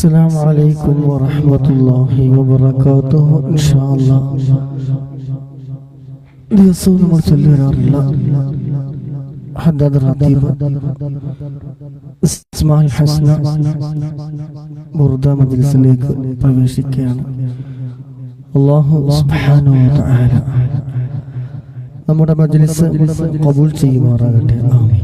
السلام عليكم ورحمة الله وبركاته. إن شاء الله ദിവസവും നമ്മൾ ചൊല്ലി വരാറുള്ള ഹദ്ദാദ് റതീബ് ഇസ്മാഇൽ ഹസ്ന ബുർദ മജ്ലിസിലേക്ക് പ്രവേശിക്കുകയാണ്. അല്ലാഹു സുബ്ഹാനഹു വ തആല നമ്മുടെ മജ്ലിസ് ഖബൂൽ ചെയ്യുമാറാകട്ടെ. ആമീൻ.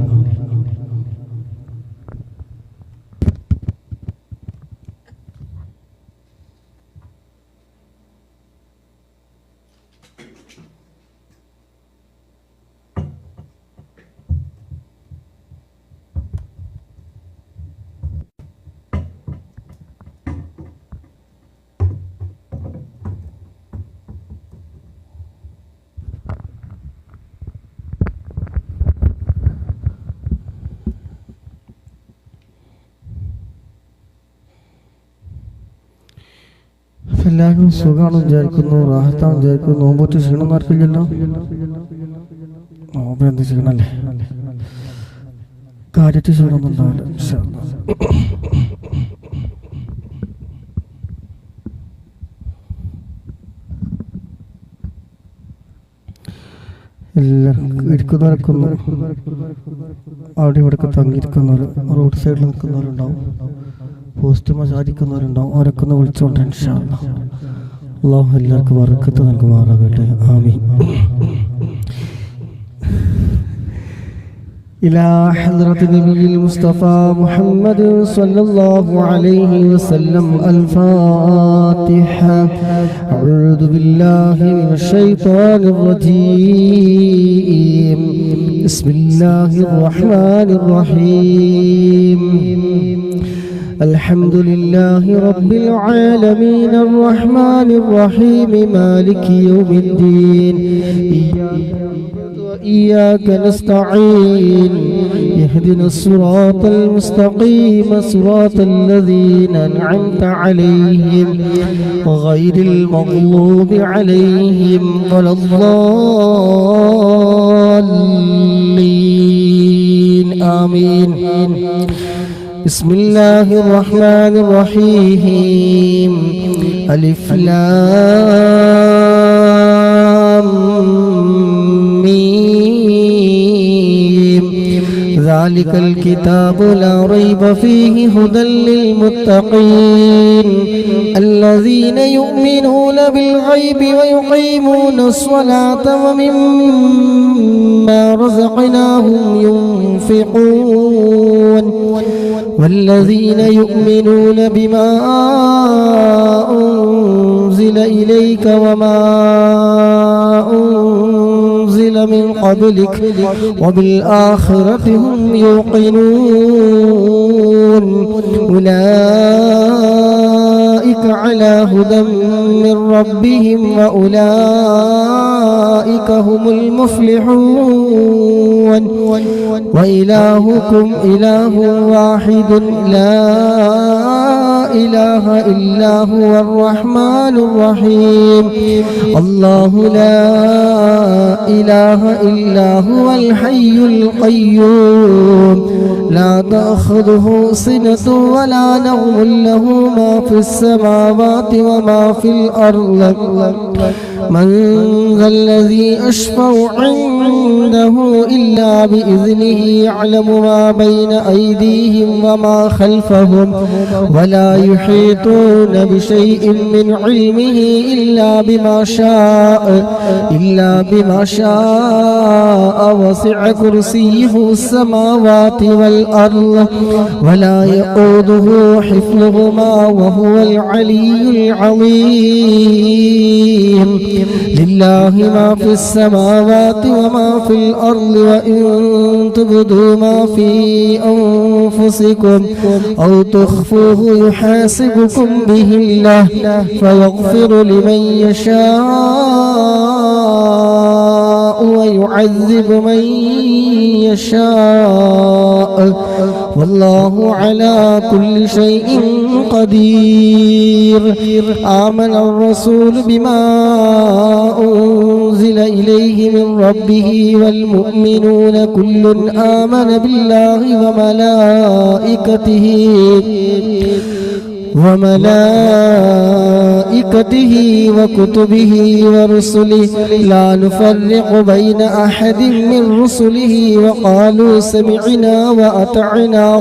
എല്ലാവരും സുഖമാണെന്ന് വിചാരിക്കുന്നു, റാഹത്താണെന്ന് വിചാരിക്കുന്നു. നോമ്പൊറ്റ ക്ഷീണം നടക്കില്ലല്ലോ. നോമ്പ് എന്ത് ക്ഷീണല്ലേ, കാര്യത്തിൽ ക്ഷീണമൊന്നും ഉണ്ടാവില്ല. എല്ലാവരും ഇരിക്കുന്നവരൊക്കെ അവിടെ ഇവിടെയൊക്കെ തങ്ങിയിരിക്കുന്നവർ, റോഡ് സൈഡിൽ നിൽക്കുന്നവരുണ്ടാവും, പോസ്റ്റ് മസാരിക്കുന്നവരുണ്ടാവും. അവരൊക്കെ ഒന്ന് വിളിച്ചോണ്ട് ഇൻഷാ അല്ലാഹ് അല്ലാഹു എല്ലാവർക്കും ബർക്കത്ത് നൽകുമാറാകട്ടെ. ആമീൻ. إلى حضرة النبي المصطفى محمد صلى الله عليه وسلم. الفاتحة. أعوذ بالله من الشيطان الرجيم. بسم الله الرحمن الرحيم. الحمد لله رب العالمين الرحمن الرحيم مالك يوم الدين. إياك نستعين. اهدنا الصراط المستقيم صراط الذين أنعمت عليهم غير المغضوب عليهم ولا الضالين. آمين. بسم الله الرحمن الرحيم. ألف لام ميم. ذلك الكتاب لا ريب فيه هدى للمتقين الذين يؤمنون بالغيب ويقيمون الصلاة ومما رزقناهم ينفقون والذين يؤمنون بما أنزل إليك وما أنزل من قبلك وبالآخرة هم يوقنون أولئك على هدى من ربهم وأولئك هم المفلحون. وإلهكم إله واحد لا إله إلا هو الرحمن الرحيم. الله لا إله إلا هو الحي القيوم لا تأخذه سنة ولا نوم له ما في السماوات وما في الأرض. من ذا الذي أشفع عنده إلا بإذنه يعلم ما بين أيديهم وما خلفهم ولا يحيطون بشيء من علمه إلا بما شاء وسع كرسيه السماوات والأرض ولا يؤوده حفظهما وهو العلي العظيم. لله ما في السماوات وما في الأرض وإن تبدوا ما في أنفسكم أو تخفوه يحاسبكم به الله فيغفر لمن يشاء ويعذب من يشاء والله على كل شيء قدير. آمن الرسول بما أنزل إليه من ربه والمؤمنون كل آمن بالله وملائكته وكتبه ورسله لا نفرق بين أحد من رسله وقالوا سمعنا وأطعنا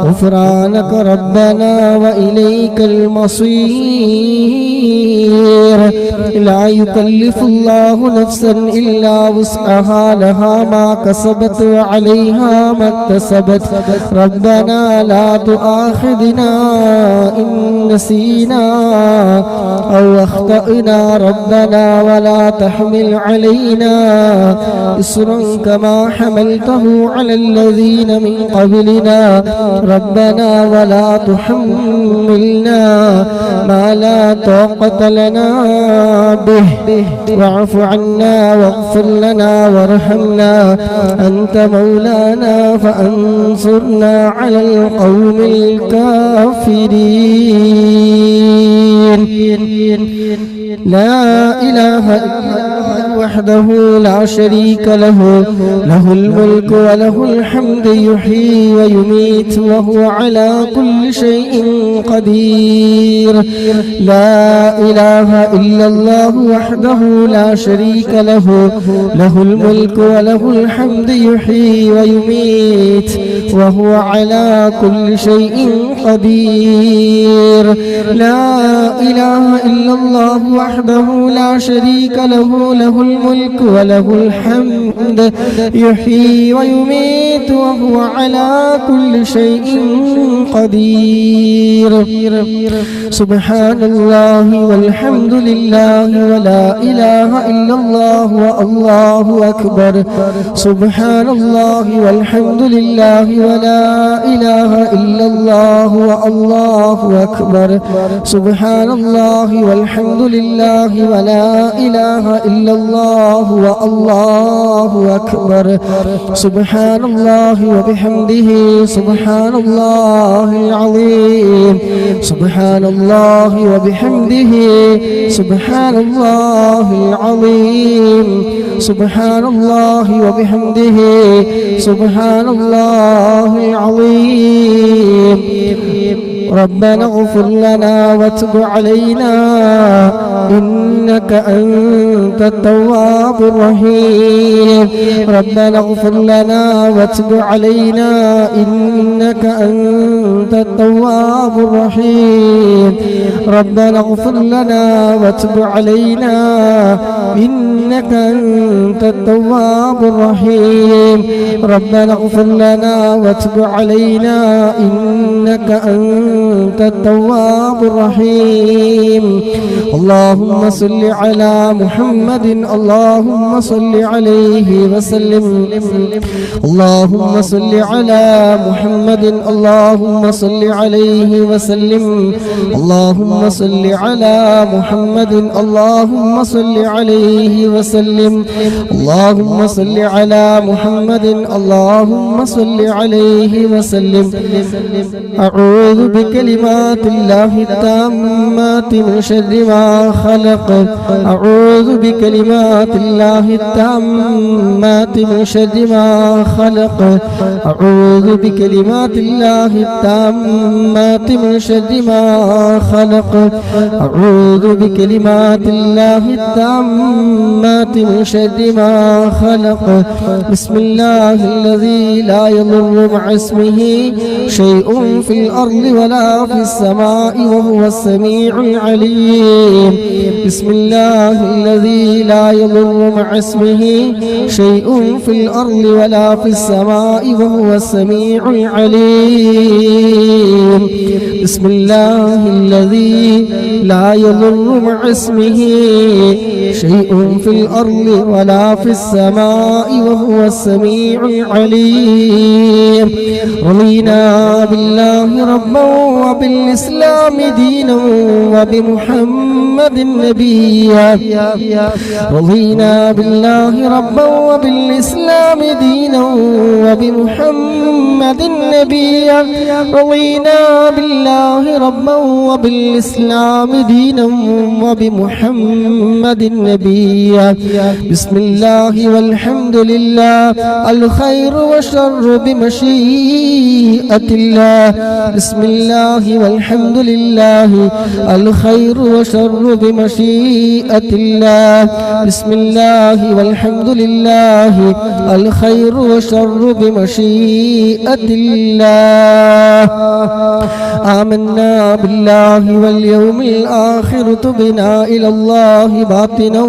غفرانك ربنا وإليك المصير. لا يكلف الله نفسا إلا وسعها لها ما كسبت وعليها ما اكتسبت ربنا لا تؤاخذنا إن نسينا أو أخطأنا ربنا ولا تحمل علينا إصرا كما حملته على الذين من قبلنا ربنا ولا تحملنا ما لا طاقة لنا به واعف عنا واغفر لنا وارحمنا أنت مولانا فأنصرنا على القوم الكافرين. لا إله إلا الله وحده لا شريك له الملك وله الحمد يحيي ويميت وهو على كل شيء قدير. لا إله إلا الله وحده لا شريك له الملك وله الحمد يحيي ويميت وهو على كل شيء قدير. لا إله إلا الله وحده لا شريك له الملك وله الحمد يحيي ويميت وهو على كل شيء قدير. سبحان الله والحمد لله ولا إله إلا الله والله أكبر. سبحان الله والحمد لله ولا إله إلا الله والله أكبر. سبحان الله والحمد لله ولا إله إلا الله والله أكبر. سبحان الله وبحمده سبحان الله العظيم. سبحان الله وبحمده سبحان الله العظيم. سبحان الله وبحمده سبحان الله العظيم. ربنا اغفر لنا وتب علينا إنك أنت التواب الرحيم. ربنا اغفر لنا وتب علينا إنك أنت التواب الرحيم. ربنا اغفر لنا وتب علينا إنك أنت التواب الرحيم. ربنا اغفر لنا وتب علينا إنك أنت التواب الرحيم. اللهم صل على محمد اللهم صل عليه وسلم. اللهم صل على محمد اللهم صل عليه وسلم. اللهم صل على محمد اللهم صل عليه وسلم. اللهم صل على محمد اللهم صل عليه وسلم. أعوذ بكلمات الله التامات من شر ما خلق. أعوذ بكلمات الله التامات من شر ما خلق. أعوذ بكلمات الله التامات من شر ما خلق. أعوذ بكلمات الله التامات من شر ما خلق. بسم الله الذي لا يضر مع اسمه شيء في الأرض ولا في السماء وهو السميع العليم بسم الله الذي لا يضر مع اسمه شيء في الأرض ولا في السماء وهو السميع العليم بسم الله الذي لا يضر مع اسمه شيء في الأرض ولا في السماء وهو السميع العليم رضينا بالله ربا وبالإسلام دينا وبمحمد نبيا رضينا بالله ربا وبالإسلام دينا وبمحمد نبيا رضينا بالله ربا وبالإسلام دينا وبمحمد نبيا بسم الله والحمد لله الخير والشر بمشيئة الله بسم الله والحمد لله الخير والشر بمشيئة الله بسم الله والحمد لله الخير والشر بمشيئة الله آمنا بالله واليوم الآخر تبنا إلى الله باطنا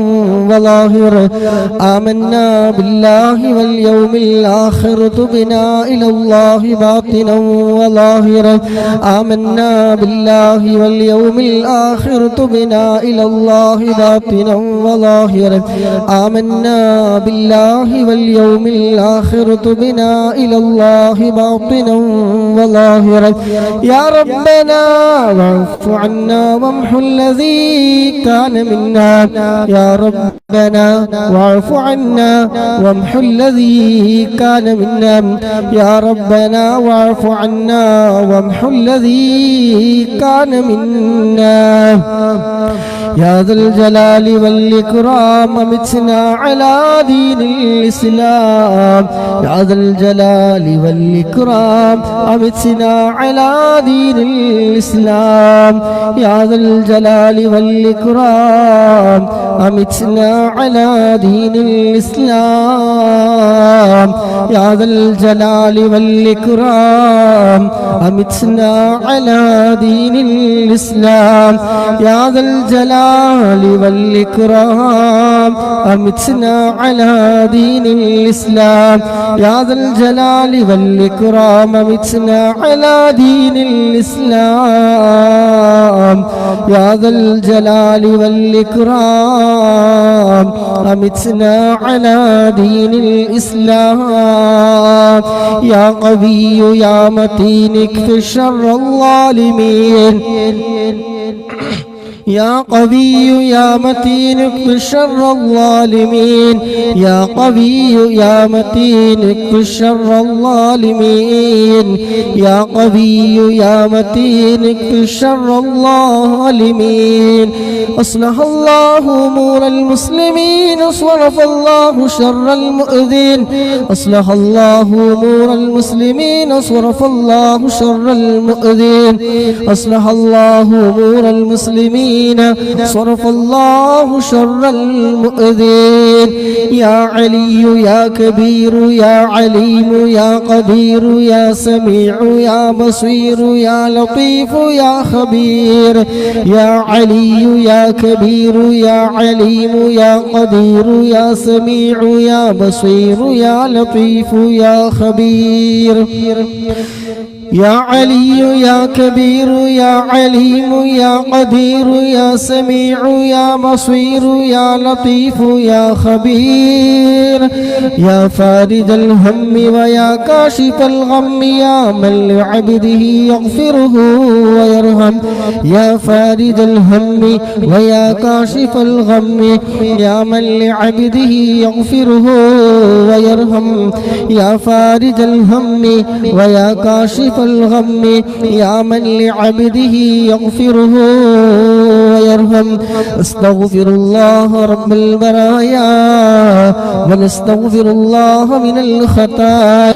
وظاهرا آمنا بالله واليوم الآخر تبنا إلى الله باطنا وظاهرا آمنا بالله واليوم الآخر تبنا إلى الله باطنا وظاهرا آمنا بالله واليوم الآخر تبنا إلى الله باطنا وظاهرا يا ربنا واعف عنا وامحو الذي كان منا يا ربنا واعف عنا وامحو الذي كان منا يا ربنا واعف عنا وامحو الذي كان منا يا ذا الجلال والإكرام أمتنا على دين الإسلام يا ذا الجلال والإكرام أمتنا على دين الإسلام يا ذا الجلال والإكرام أمتنا على دين الإسلام يا ذا الجلال والإكرام أمتنا على دين الإسلام يا ذا الجلال والإكرام أمتنا على دين الإسلام يا ذا الجلال والإكرام أمتنا على دين الإسلام يا ذا الجلال والإكرام أمتنا على دين الإسلام يا قوي يا متين اكف شر الظالمين يا قوي يا متين اكف شر الظالمين يا قوي يا متين اكف شر الظالمين يا قوي يا متين اكف شر الظالمين أصلح الله أمور المسلمين صرف الله شر المؤذين أصلح الله أمور المسلمين صرف الله شر المؤذين أصلح الله أمور المسلمين صرف الله شر المؤذين يا علي يا كبير يا عليم يا قدير يا سميع يا بصير يا لطيف يا خبير يا علي يا كبير يا عليم يا قدير يا سميع يا بصير يا لطيف يا خبير يا علي يا كبير يا عليم يا قدير يا سميع يا بصير يا لطيف يا خبير يا فارج الهم ويا كاشف الغم يا من لعبده يغفره ويرحم يا فارج الهم ويا كاشف الغم يا من لعبده يغفره ويرحم يا فارج الهم ويا كاشف الغم يا من لعبده يغفره ويرحم استغفر الله رب البرايا ونستغفر الله من الخطايا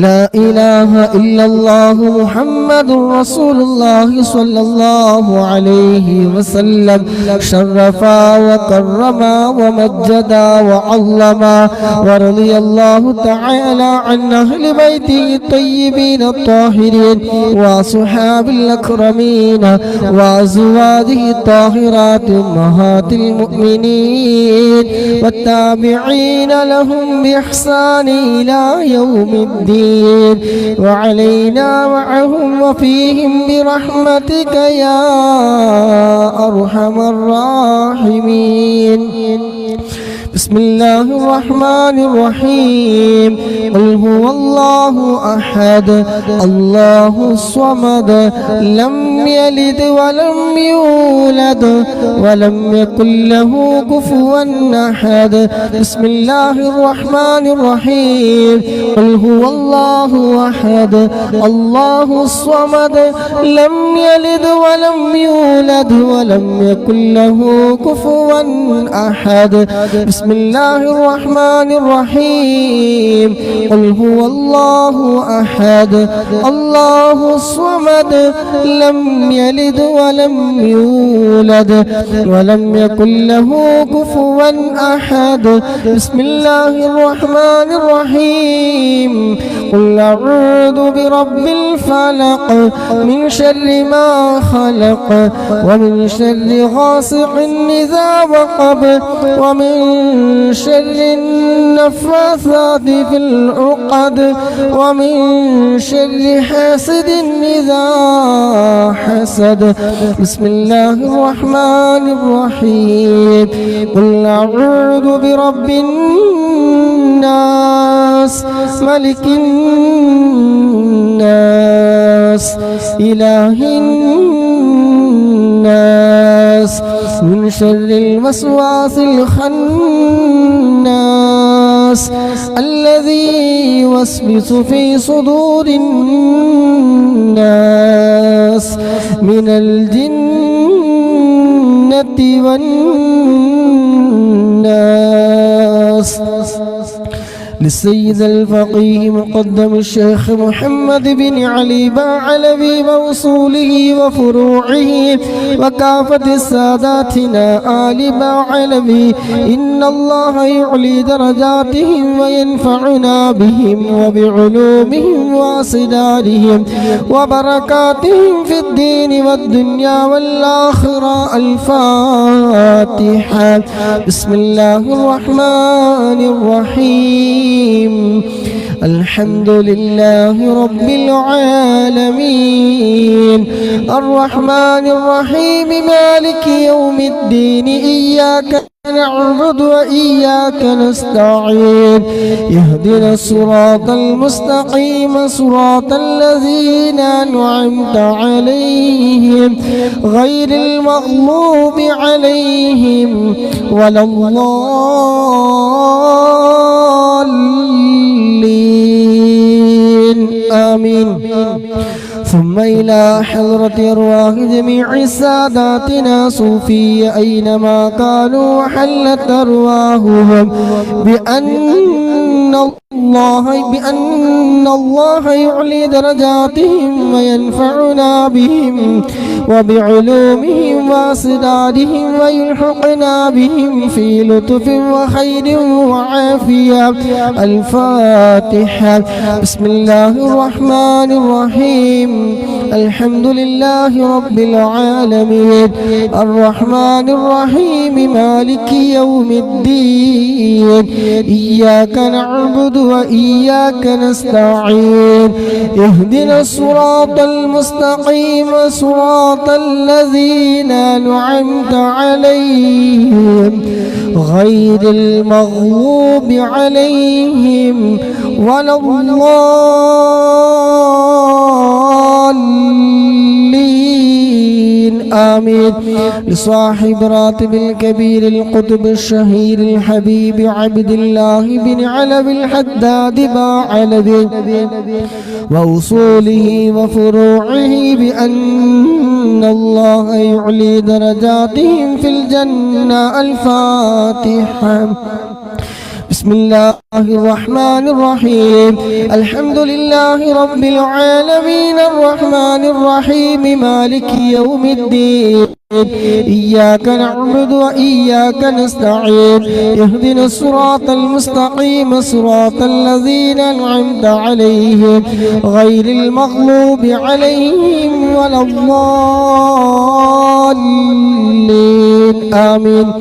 لا إله إلا الله محمد رسول الله صلى الله عليه وسلم شرفا وكرما ومجدا وعظما ورضي الله تعالى عن أهل بيته الطيبين الطاهرين وصحاب الأكرمين وأزواجه الطاهرات أمهات المؤمنين والتابعين لهم بإحسان إلى يوم الدين وعلينا معهم وفيهم برحمتك يا أرحم الراحمين. بسم الله الرحمن الرحيم. قل هو الله أحد الله الصمد لم يلد ولم يولد ولم يكن له كفوا أحد. بسم الله الرحمن الرحيم. قل هو الله أحد الله الصمد لم يلد ولم يولد ولم يكن له كفوا أحد. بسم الله الرحمن الرحيم. قل هو الله أحد الله الصمد لم يلد ولم يولد ولم يكن له كفوا أحد. بسم الله الرحمن الرحيم. قل أعوذ برب الفلق من شر ما خلق ومن شر غاسق إذا وقب ومن شر النفاثات في العقد ومن شر حاسد إذا حسد. بسم الله الرحمن الرحيم. قل أعوذ برب الناس ملك الناس إله الناس من شر الوسواس الخناس الذي يوسوس في صدور الناس من الجنة والناس. للسيد الفقيه مقدم الشيخ محمد بن علي بعلوي موصوله وفروعه وكافة ساداتنا آل بعلوي إن الله يعلي درجاتهم وينفعنا بهم وبعلومهم وأسرارهم وبركاتهم في الدين والدنيا والآخرة. الفاتحة. بسم الله الرحمن الرحيم. الحمد لله رب العالمين الرحمن الرحيم مالك يوم الدين إياك نعبد وإياك نستعين اهدنا الصراط المستقيم صراط الذين أنعمت عليهم غير المغضوب عليهم ولا الضالين آمين. ثم إلى حضرة أرواح جميع ساداتنا صوفية أينما كانوا وحلت أرواحهم بأن الله يعلي درجاتهم وينفعنا بهم وبعلومهم وأسرارهم ويلحقنا بهم في لطف وخير وعافية. الفاتحة. بسم الله الرحمن الرحيم. الحمد لله رب العالمين الرحمن الرحيم مالك يوم الدين إياك نعبد وإياك نستعين اهدنا الصراط المستقيم صراط الذين أنعمت عليهم غير المغضوب عليهم ولا الضالين آمين. لصاحب راتب الكبير القطب الشهير الحبيب عبد الله بن علوي الحداد بعلوي وأصوله وفروعه بأن الله يعلي درجاتهم في الجنة. الفاتحة. بسم الله الرحمن الرحيم الحمد لله رب العالمين الرحمن الرحيم مالك يوم الدين إياك نعبد وإياك نستعين اهدنا الصراط المستقيم صراط الذين أنعمت عليهم غير المغلوب عليهم ولا الضالين آمين.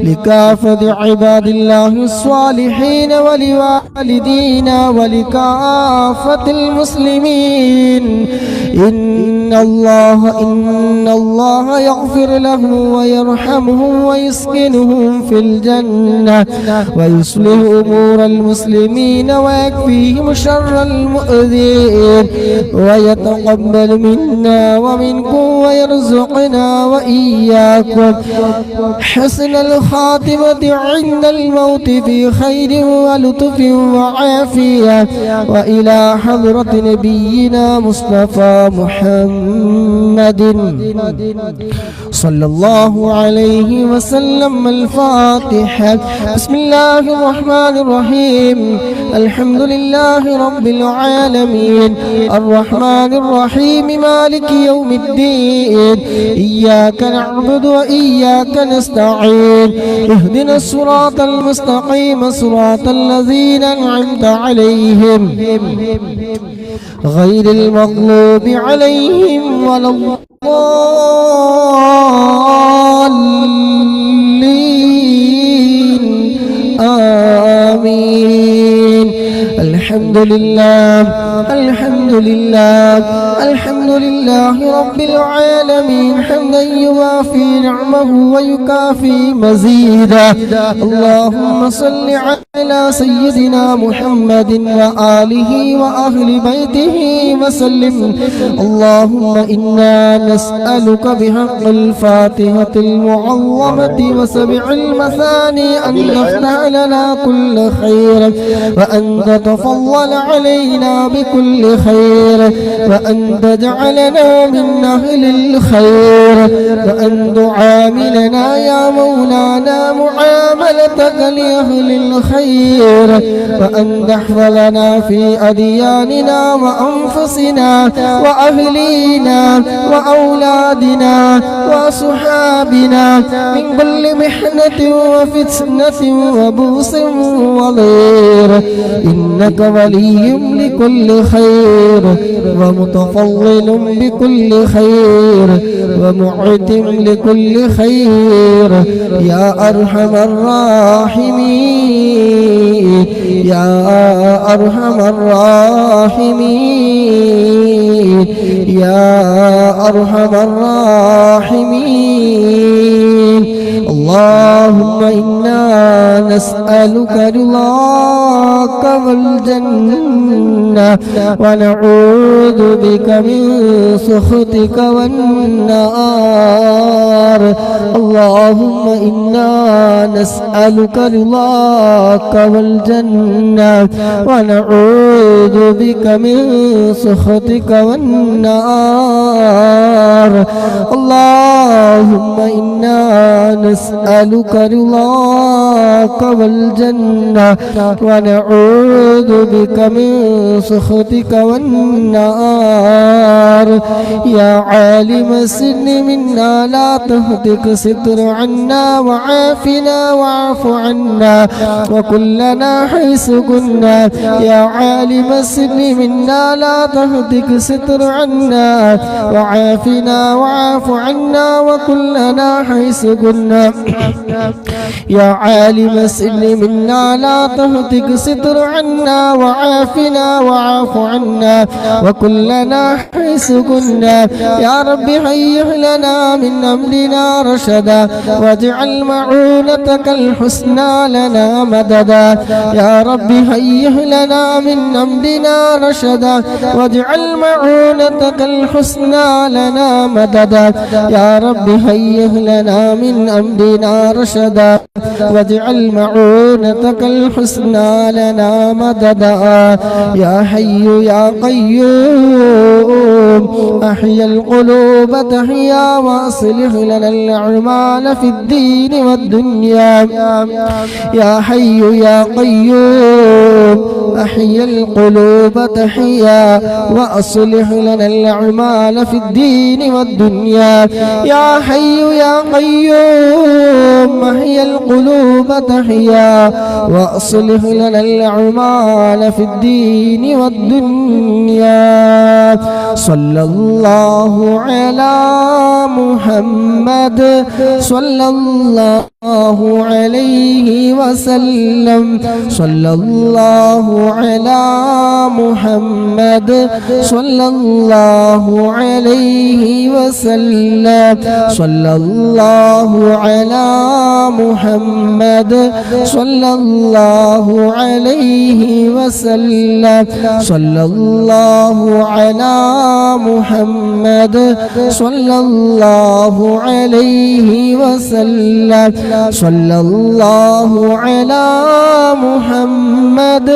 لكافة عباد الله الصالحين ولوالدينا ولكافة المسلمين إن الله يغفر لهم ويرحمهم ويسكنهم في الجنة ويصلح أمور المسلمين ويكفيهم شر المؤذين ويتقبل منا ومنكم ويرزقنا وإياكم حسن الخاتمة عند الموت في خير ولطف وعافية وإلى حضرة نبينا مصطفى محمد صلى الله عليه وسلم. الفاتحة. بسم الله الرحمن الرحيم الحمد لله رب العالمين الرحمن الرحيم مالك يوم الدين إياك نعبد وإياك نستعين اهدنا الصراط المستقيم صراط الذين أنعمت عليهم غير المغلوب عليهم ولا الضالين آمين. الحمد لله الحمد لله الحمد لله رب العالمين حمدا يوافي نعمه ويكافي مزيدا. اللهم صل على سيدنا محمد وآله وأهل بيته وسلم. اللهم إنا نسألك بحق الفاتحة المعظمة وسبع المثاني أن تفتح لنا كل خير وأن تتفضل علينا بكل خير وأن تجعلنا من أهل الخير وأن تعاملنا يا مولانا معاملتك لأهل الخير وأن تحفظنا في أدياننا وأنفسنا وأهلينا وأولادنا وصحابنا من كل محنة وفتنة وبؤس وضير إنك ولي لكل خير ومتفضل بكل خير ومعتم لكل خير يا أرحم الراحمين يا أرحم الراحمين يا أرحم الراحمين. اللهم إنا نسألك رضاك والجنة ونعوذ بك من سخطك والنار. اللهم إنا نسألك رضاك والجنة ونعوذ بك من سخطك والنار. اللهم إنا نسألك رضاك والجنة ونعوذ بك من سخطك والنار. يا عالم السن منا لا تهتك ستر عنا وعافنا واعف عنا وكلنا حيث كنا. يا عالم السن منا لا تهتك ستر عنا وعافنا واعف عنا وكلنا حيث كنا. يا عالم السن منا لا تهتك ستر عنا وعافنا واعف عنا وكلنا حيث كنا. يا رب هيئ لنا من أمرنا رشدا واجعل معونتك الحسنى لنا مددا. يا رب هيئ لنا من أمرنا رشدا واجعل معونتك الحسنى لنا مددا. يا رب هيئ لنا من أمرنا رشدا واجعل معونتك الحسنى لنا مددا. يا حي يا قيوم أحيا القلوب تحيا وأصلح لنا الأعمال في الدين والدنيا يا حي يا قيوم أحيا القلوب تحيا وأصلح لنا الأعمال في الدين والدنيا يا حي يا قيوم أحيا القلوب تحيا وأصلح لنا الأعمال في الدين والدنيا صلى الله على محمد صلى الله عليه وسلم صلى الله على محمد صلى الله عليه وسلم صلى الله على محمد صلى الله عليه وسلم صلى الله على محمد صلى الله عليه وسلم صلى الله على محمد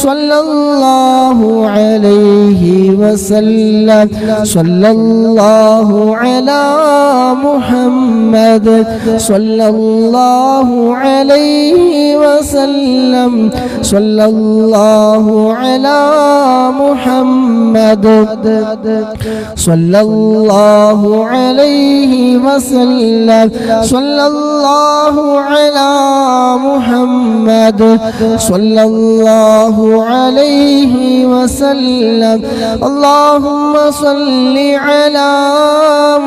صلى الله عليه وسلم صلى الله على محمد صلى الله عليه وسلم صلى الله على محمد صلى الله عليه وسلم صلى الله على محمد صلى الله عليه وسلم اللهم صل على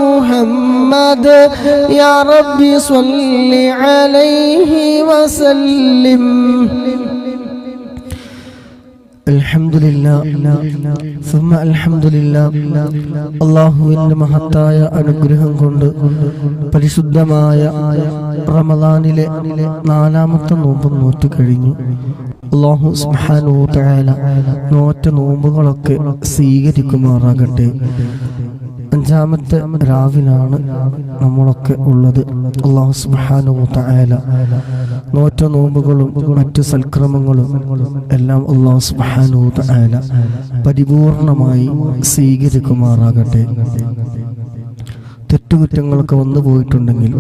محمد يا رب صل عليه وسلم അല്ലാഹുവിന്റെ മഹത്തായ അനുഗ്രഹം കൊണ്ട് പരിശുദ്ധമായ റമദാനിലെ 4ാമത്തെ നോമ്പ് നോറ്റു കഴിഞ്ഞു. അല്ലാഹു സുബ്ഹാനഹു വ തആല നോറ്റ നോമ്പുകളൊക്കെ സ്വീകരിക്കുമാറാകട്ടെ. 5ാമത്തെ രാവിലാണ് നമ്മളൊക്കെ ഉള്ളത്. അല്ലാഹു സുബ്ഹാനഹു വ തആല നോറ്റ നോമ്പുകളും മറ്റു സൽക്രമങ്ങളും എല്ലാം അല്ലാഹു സുബ്ഹാനഹു വ തആല പരിപൂർണമായി സ്വീകരിക്കുമാറാകട്ടെ. തെറ്റുകുറ്റങ്ങളൊക്കെ വന്നു പോയിട്ടുണ്ടെങ്കിൽ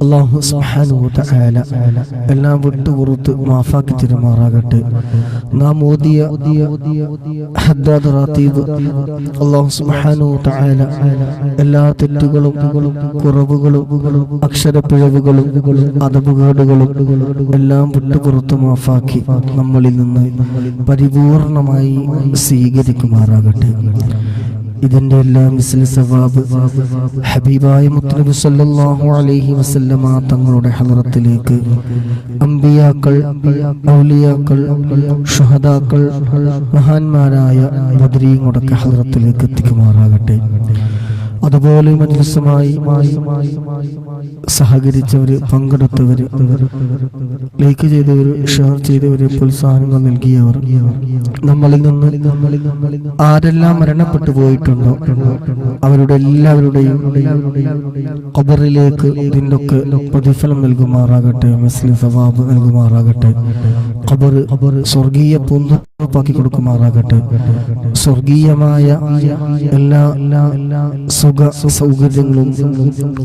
അല്ലാഹു സുബ്ഹാനഹു വ തആല എല്ലാം വിട്ടുപുറത്ത് മാഫാക്കി തരുമാറാകട്ടെ. നാം ഓതിയ ഹദ്ദാദ് റാത്തീബ് അല്ലാഹു സുബ്ഹാനഹു വ തആല എല്ലാ തെറ്റുകളും കുറവുകളും അക്ഷരപ്പിഴവുകളും അദബുകേടുകളും എല്ലാം വിട്ടുപുറത്ത് മാഫാക്കി നമ്മളിൽ നിന്ന് പരിപൂർണമായി സ്വീകരിക്കുമാറാകട്ടെ. ഇതിന്റെ എല്ലാം മിസ്ലി സവാബ് ഹബീബായ മുത്തനബി സല്ലല്ലാഹു അലൈഹി വസല്ലമ തങ്ങളുടെ ഹളറത്തിലേക്ക് അംബിയാക്കൾ, ഔലിയാക്കൾ, ശുഹദാക്കൾ, മഹാന്മാരായ ബദരീങ്ങളുടെ ഹളറത്തിലേക്ക് എത്തിക്കുമാറാകട്ടെ. അതുപോലെ മജ്ലിസുമായി സഹകരിച്ചവര്, പങ്കെടുത്തവര്, ലൈക്ക് ചെയ്തവര്, ഷെയർ ചെയ്തവര്, പ്രോത്സാഹനങ്ങൾ നൽകിയവർ, നമ്മളിൽ നിന്ന് ആരെല്ലാം മരണപ്പെട്ടു പോയിട്ടുണ്ടോ അവരുടെ എല്ലാവരുടെയും ഖബറിലേക്ക് ഇതിൻ്റെയൊക്കെ പ്രതിഫലം നൽകുമാറാകട്ടെ, മുസ്ലിം സവാബ് നൽകുമാറാകട്ടെ. ഖബർ സ്വർഗീയ പൂന്തോപ്പാക്കി കൊടുക്കുമാറാകട്ടെ. സ്വർഗീയമായ എല്ലാ സുഖ സൗകര്യങ്ങളും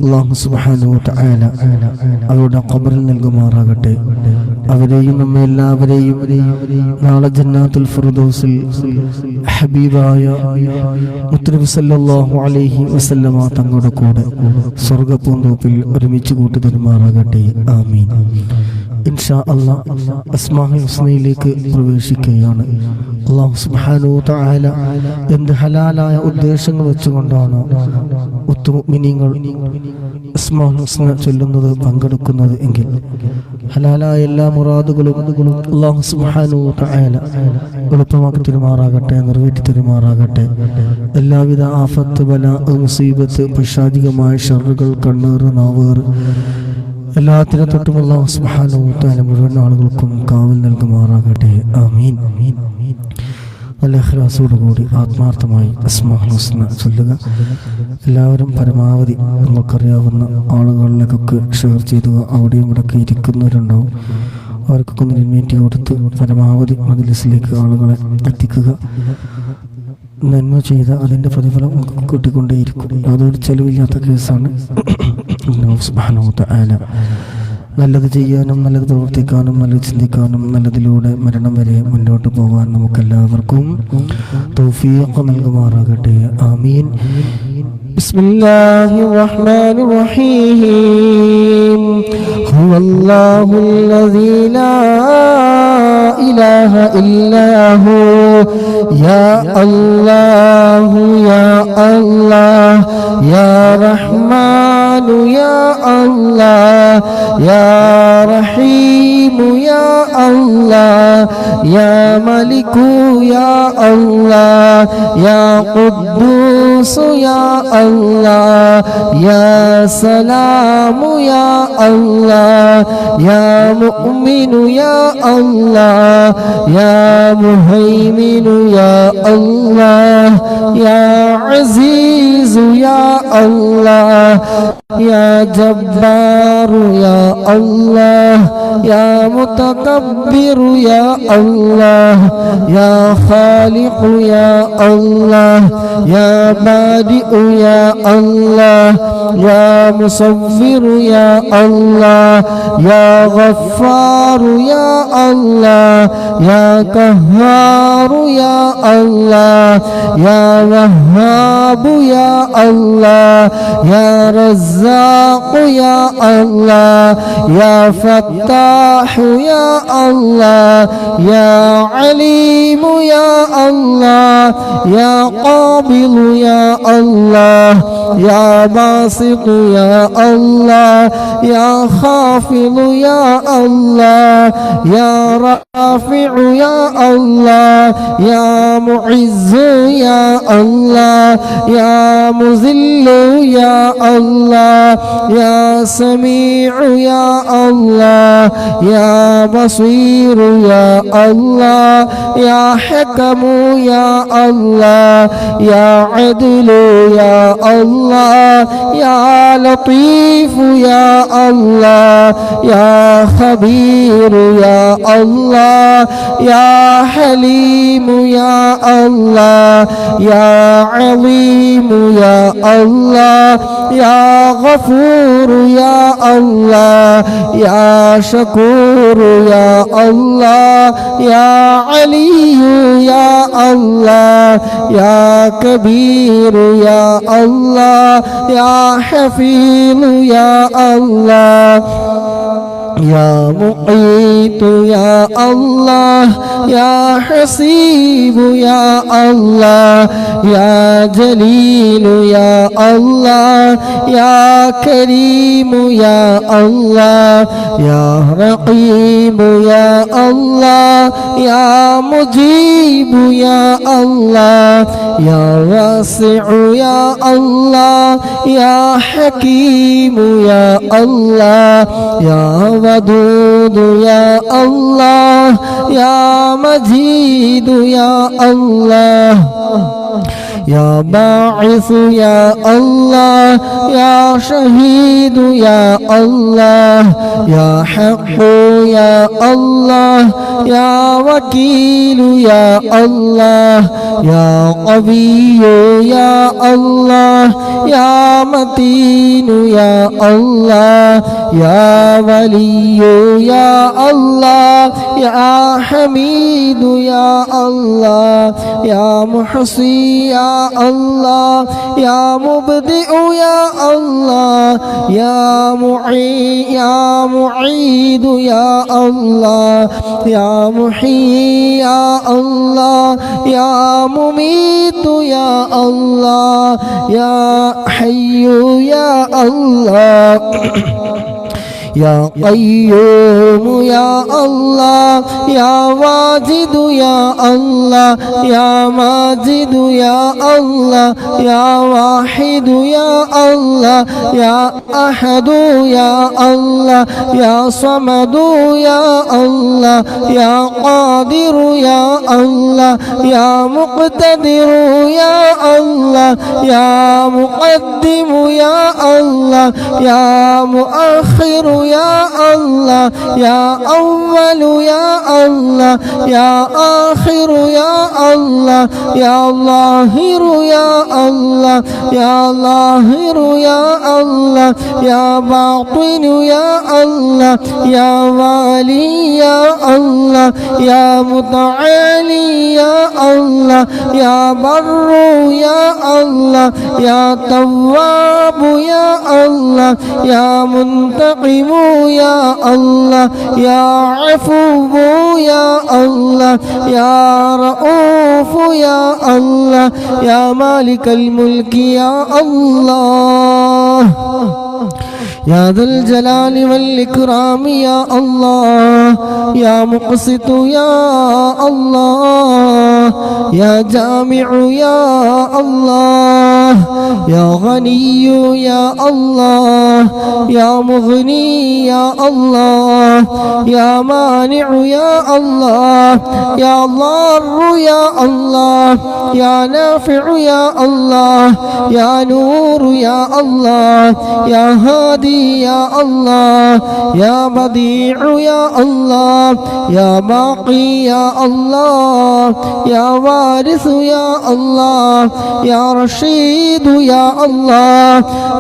അല്ലാഹു സുബ്ഹാനഹു വ തആല അവരുടെ ഖബറിൽ നൽകുമാറാകട്ടെ. അവരെയും നമ്മെ എല്ലാവരെയും നാളെ ജന്നാത്തുൽ ഫിർദൗസിൽ ഹബീബായ മുത്തനബി സല്ലല്ലാഹു അലൈഹി വസല്ലമ തങ്ങളുടെ കൂടെ സ്വർഗ്ഗ പൂന്തോപ്പിൽ ഒരുമിച്ച് കൂട്ടി തരുമാറാകട്ടെ. ആമീൻ. ഇൻഷാ അല്ലാഹ് അസ്മാഉൽ ഹുസ്നയിലേക്ക് പ്രവേശിക്കുകയാണ്. അല്ലാഹു സുബ്ഹാനഹു വ തആല എന്ത് ഹലാലായ ഉദ്ദേശങ്ങൾ വെച്ചുകൊണ്ടാണ് മുഅ്മിനീങ്ങൾ അസ്മാഉൽ ഹുസ്ന ചൊല്ലുന്നത്, പങ്കെടുക്കുന്നത് എങ്കിൽ ഹലാലായ എല്ലാ മുറാദുകളും അല്ലാഹു സുബ്ഹാനഹു വ തആല എളുപ്പമാക്കി തരുമാറാകട്ടെ, നിറവേറ്റി തരുമാറാകട്ടെ. എല്ലാവിധ ആഫത്ത്, ബലാ, മുസീബത്ത്, പൈശാചികമായ ഷർറുകൾ, കണ്ണേറ്, നാവേറ് എല്ലാത്തിനെ തൊട്ടും അല്ലാഹു സുബ്ഹാനഹു വ തആല മുഴുവൻ ആളുകൾക്കും കാവൽ നൽകുമാറാകട്ടെ. ആമീൻ. നല്ല ഇഖ്ലാസോടുകൂടി ആത്മാർത്ഥമായി അസ്മാഉൽ ഹുസ്ന ചൊല്ലുക. എല്ലാവരും പരമാവധി നമുക്കറിയാവുന്ന ആളുകളിലേക്കൊക്കെ ഷെയർ ചെയ്തുക. അവിടെയും ഇവിടെയൊക്കെ ഇരിക്കുന്നവരുണ്ടാവും, അവർക്കൊക്കെ ഒന്ന് ഇൻവൈറ്റ് കൊടുത്ത് പരമാവധി മജ്‌ലിസിലേക്ക് ആളുകളെ എത്തിക്കുക. നന്മ ചെയ്ത അതിൻ്റെ പ്രതിഫലം കിട്ടിക്കൊണ്ടേയിരിക്കും. യാതൊരു ചെലവില്ലാത്ത കേസാണ്. സുബ്ഹാനഹു വ തആല നല്ലത് ചെയ്യാനും നല്ലത് പ്രവർത്തിക്കാനും നല്ലത് ചിന്തിക്കാനും നല്ലതിലൂടെ മരണം വരെ മുന്നോട്ട് പോകാൻ നമുക്കെല്ലാവർക്കും തൗഫീഖ് നൽകുമാറാകട്ടെ. ആമീൻ. ബിസ്മില്ലാഹിർ റഹ്മാനിർ റഹീം. ഹുവല്ലാഹുല്ലദീ ലാ ഇലാഹ ഇല്ലാഹു യാ അല്ലാഹു യാ അല്ലാഹ് യാ റഹ്മാനു യാ അല്ലാഹ് യാ റഹീമു യാ അല്ലാഹ് യാ മലികു യാ അല്ലാഹ് യാ ഖുദ്ദൂസ് യാ അല്ലാഹ് യാ സലാമു യാ അല്ലാഹ് യാ മുഅ്മിനു യാ അല്ലാഹ് യാ മുഹൈമിനു യാ അല്ലാഹ് യാ അസീസു യാ അല്ലാഹ് യാ ജബ്ബാറു യാ അല്ലാഹ് യാ മുതകബ്ബിറു യാ അല്ലാഹ് യാ ഖാലിഖു യാ അല്ലാഹ് യാ ബാദിഉ യാ അല്ലാഹ് യാ മുസവ്വിറു യാ അല്ലാഹ് യാ ഗഫ്ഫാറു യാ അല്ലാഹ് യാ ഖഹ്ഹാറു യാ അല്ലാഹ് യാ വഹ്ഹാബു യാ അല്ലാഹ് യാ റസ്സാഖു യാ അല്ലാഹ് യാ ഫത്താഹു യാ അല്ലാഹ് യാ അലീമു യാ അല്ലാഹ് യാ ഖാബിലു യാ അല്ലാഹ് യാ ബാസിതു യാ അല്ലാഹ് യാ ഖാഫിദു യാ അല്ലാഹ് യാ റാഫിഉ യാ അല്ലാഹ് യാ മുഇസ്സു യാ അല്ലാഹ് യാ മുസില്ലു യാ അല്ലാഹ് യാ സമീഉ യാ അല്ലാഹ് യാ ബസീറു യാ അല്ലാഹ് യാ ഹകമു യാ അല്ലാഹ് യാ അദ്ലു യാ അല്ലാഹ് യാ ലതീഫു യാ അല്ലാഹ് യാ ഖബീറു യാ അല്ലാഹ് യാ ഹലീമു യാ അല്ലാഹ് യാ അലീമു യാ അല്ലാഹ് യാ ഗഫൂറു യാ അല്ലാഹ് യാ ശകൂറു യാ അല്ലാഹ് യാ അലിയു യാ അല്ലാഹ് യാ കബീറു യാ അല്ലാഹ് യാ ഹഫീളു യാ അല്ലാഹ് يا مقيت يا الله يا حسيب يا الله يا جليل يا الله يا كريم يا الله يا رقيب يا الله يا مجيب يا الله يا واسع يا الله يا حكيم يا الله يا ودود يا الله يا مجيد يا الله يا باعث يا الله يا شهيد يا الله يا حق يا الله يا وكيل يا الله يا قوي يا الله يا متين يا الله يا ولي يا الله يا حميد يا الله يا محصي يا الله يا مبدئ يا الله يا معيد يا الله يا محيي يا الله يا مميت يا الله يا حي يا الله يا قيوم يا الله يا واجد يا الله يا ماجد يا الله يا واحد يا الله يا أحد يا الله يا صمد يا الله يا قادر يا الله يا مقتدر يا الله يا مقدم يا الله يا مؤخر يا الله يا أول يا الله يا آخر يا الله يا ظاهر يا الله يا ظاهر يا الله يا باطن يا الله يا والي يا الله يا متعالي يا الله يا بر يا الله يا تواب يا الله يا منتقم يا الله يا عفو يا الله يا رؤوف يا الله يا مالك الملك يا الله يا ذا الجلال والإكرام يا الله يا مقسط يا الله يا جامع يا الله يا غني يا الله يا مغني يا الله يا مانع يا الله يا ضار يا الله يا نافع يا الله يا نور يا الله يا هادي يا الله يا بديع يا الله يا باقي يا الله يا وارث يا الله يا رشيد يا الله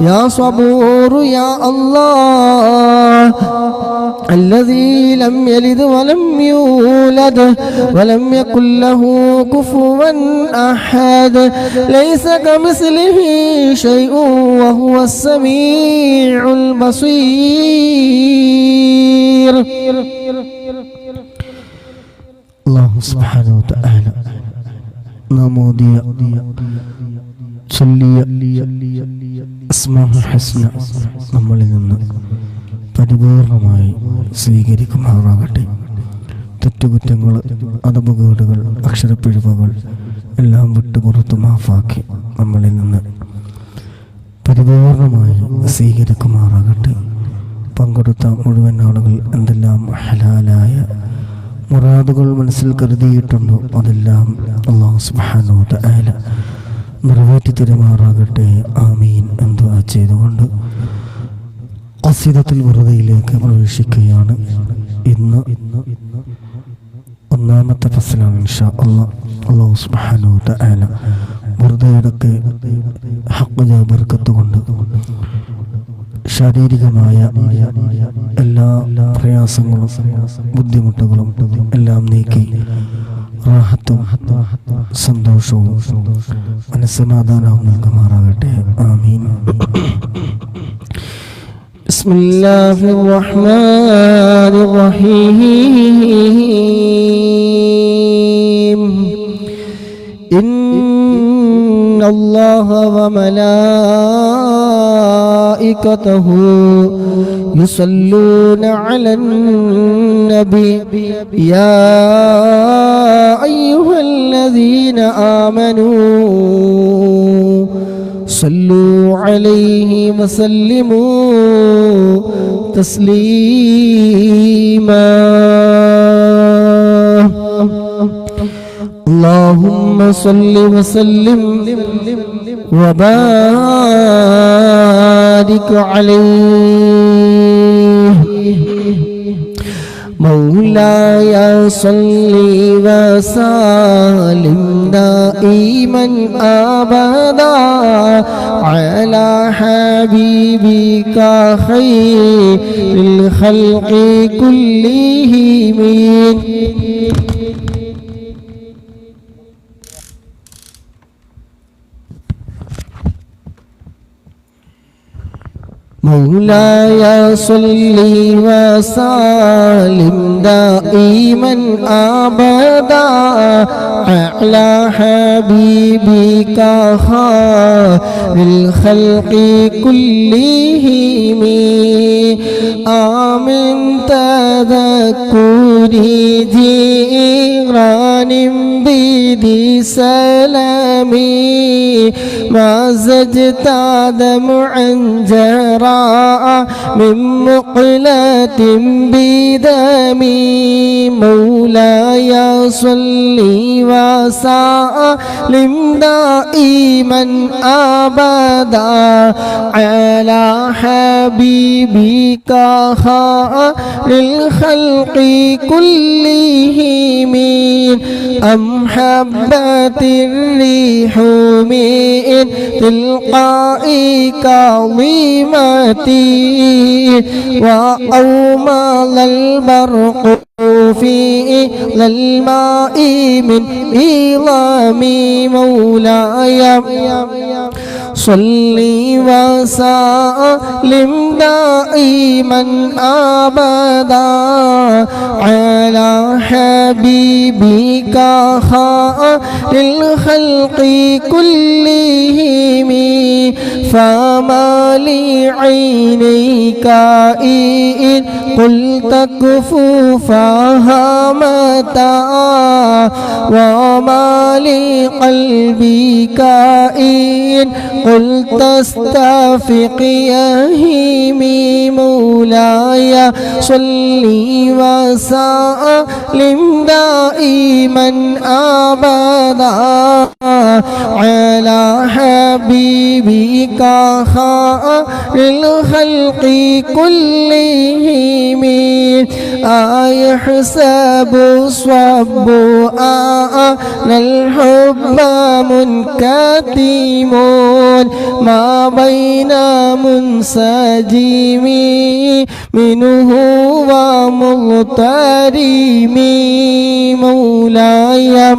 يا صبور يا الله الذي لم يلد ولم يولد ولم يكن له كفوا أحد ليس كمثله شيء وهو السميع البصير. الله سبحانه وتعالى نمودي صلي أسماء الحسنى നമ്മളിൽ നിന്ന് പരിപൂർണമായി സ്വീകരിക്കുമാറാകട്ടെ. തെറ്റുകുറ്റങ്ങൾ, അതപകേടുകൾ, അക്ഷരപ്പിഴവുകൾ എല്ലാം വിട്ടുപുറത്തു മാഫാക്കി നമ്മളിൽ നിന്ന് പരിപൂർണമായി സ്വീകരിക്കുമാറാകട്ടെ. പങ്കെടുത്ത മുഴുവൻ ആളുകൾ എന്തെല്ലാം ഹലാലായ മുറാദുകൾ മനസ്സിൽ കരുതിയിട്ടുണ്ടോ അതെല്ലാം അല്ലാഹു സുബ്ഹാനഹു വ തആല നിറവേറ്റി തരുമാറാകട്ടെ. ആമീൻ എന്ന് ദുആ ചെയ്തുകൊണ്ട് ഖസീദത്തുൽ ബുർദയിലേക്ക് പ്രവേശിക്കുകയാണ്. ഇന്ന് ഒന്നാമത്തെ ഫസ്ലാണ് ഇൻഷാ അല്ലാഹ്. അല്ലാഹു സുബ്ഹാനഹു വ തആല ബുർദയുടെ ഹഖ് ബർക്കത്ത് കൊണ്ട് ശാരീരികമായ എല്ലാ പ്രയാസങ്ങളും ബുദ്ധിമുട്ടുകളും എല്ലാം നീക്കി റാഹത്തും സന്തോഷവും മനസ്സമാധാനവും നൽകുമാറാകട്ടെ. ആമീൻ. ബിസ്മില്ലാഹിർ റഹ്മാനിർ റഹീം. ഇന്നല്ലാഹ വ ملائكته يصلون على النبي يا أيها الذين آمنوا صلوا عليه وسلموا تسليما. اللهم صل وسلم وبارك عليه. مولاي صل وسلم دائما أبدا على حبيبك خير الخلق كلهم. مولاي صل وسلم دائما أبدا على حبيبك خير الخلق كلهم. آمن تذكري جيران بذي سلامي ما زجت دمعا جرى براء من مقلة بدم مولاي صل وسلم دائما أبدا على حبيبك خير الخلق كلهم أم حبت الريح من تلقاء كظيمتي وأومض البرق في الماء من إظام مولاي صلي وسلم دائما أبدا على حبيبك خير الخلق كلهم فما لعينيك إن قلت كفوفها متى وما لقلبك إن قلت استفق يهيمي مولاي صلي وسلم دائما أبدا على حبيبك خير الخلق كلهم أيحسب الصب أن الحب منكتم ما بين منسجم منه ومغترم مولاي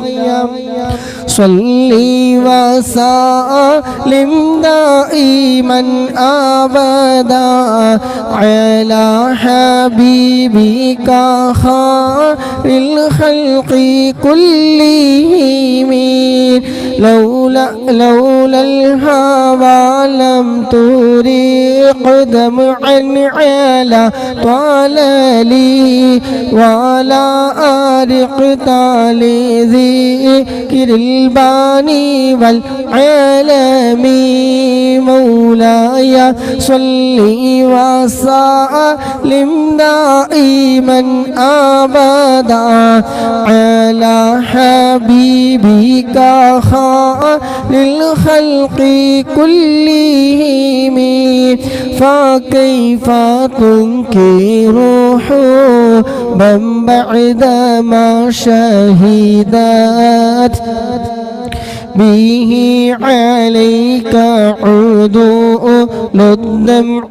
صلي وسلم دائما أبدا على حبيبك خير الخلق كلهم لولا الهوى لم تريق دمعا على طلالي ولا أرقت لذكر الباني والعالم مولاي صلي وسلم دائما أبدا على حبيبك خير الخلق كلهم فكيف تنكر حبا بعدما شهدت به عليك عدول الدمع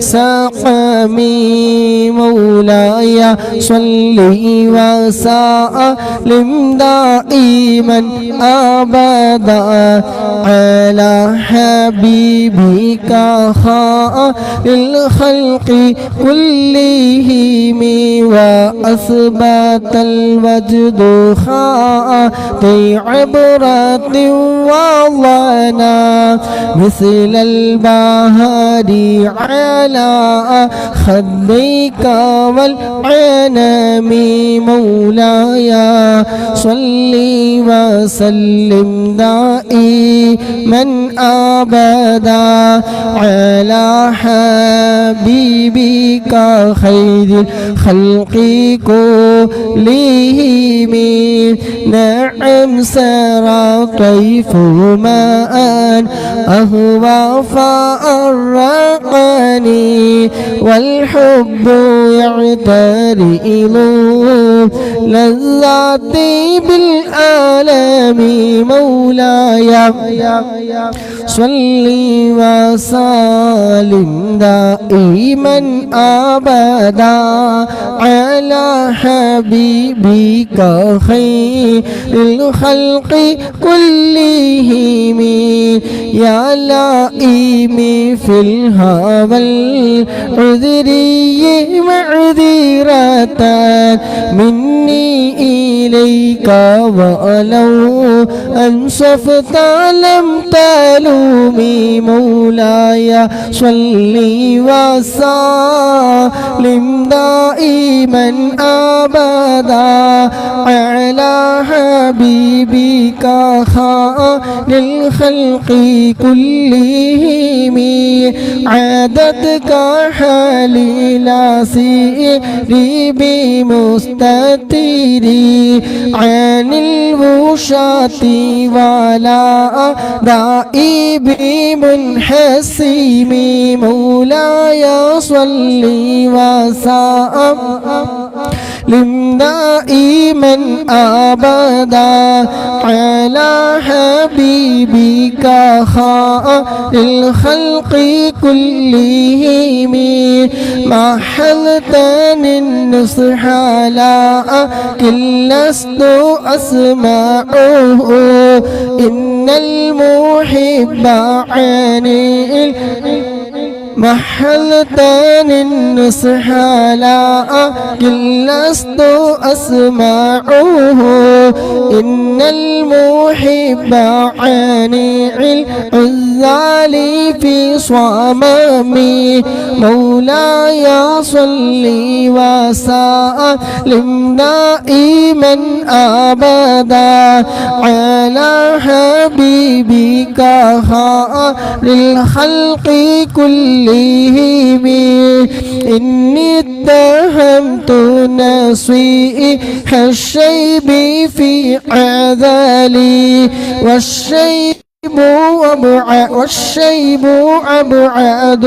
وسقمي مولاي صلي وسلم دائما أبدا على حبيبك خير الخلق كلهم وأثبت الوجد خاطي عبرة وظنا مثل البهار على خديك والعنم مولاي صلي وسلم دائما أبدا على حبيبك خير الخلق كلهم نعم سرى طيف ماء أهوى فأرقني والحب يعترئ لذاتي بالآلام مولاي صلي وسلم دائما أبدا على حبيبك خير الخلق كلهم يا لائم في الهوى العذري معذرة مني إليك ولو أنصفت لم تلو دومي مولاي صلي وسلم دائما أبدا على حبيبك خير الخلق كلهم عددك حالي لا سيري بمستتري عن الوشاة ولا دائي بمنحسم مولاي صلي وسلم دائما أبدا على حبيبك خير الخلق كلهم محلتني النصح لكن لست أسمعه إن المحب عني محلتني النصح لكن لست أسمعه إن المحب عاني العذال في صمامي مولاي صلي وسلم دائما أبدا على حبيبك خير الخلق كلهم إني اتهمت نصيح الشيب في عذالي والشيب أبعد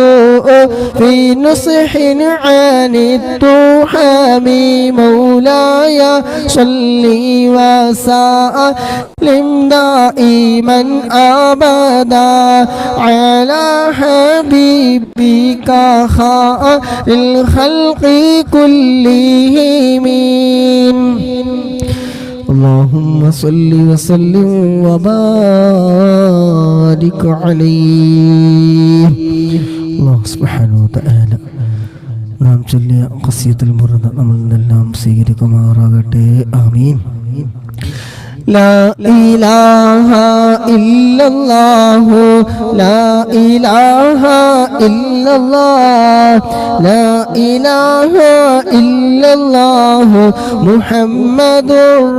في نصح عن التحام مولاي صلي وسلم دائما أبدا على حبيبك خير الخلق كلهم اللهم صل وسلم وبارك عليه الله سبحانه وتعالى നാം ചൊല്ലിയ ഖസിയത്തുൽ മുർദ നമ്മളെല്ലാം സ്വീകരിക്കുമാറാകട്ടെ ആമീൻ لا إله إلا الله لا إله إلا الله لا إله إلا الله محمد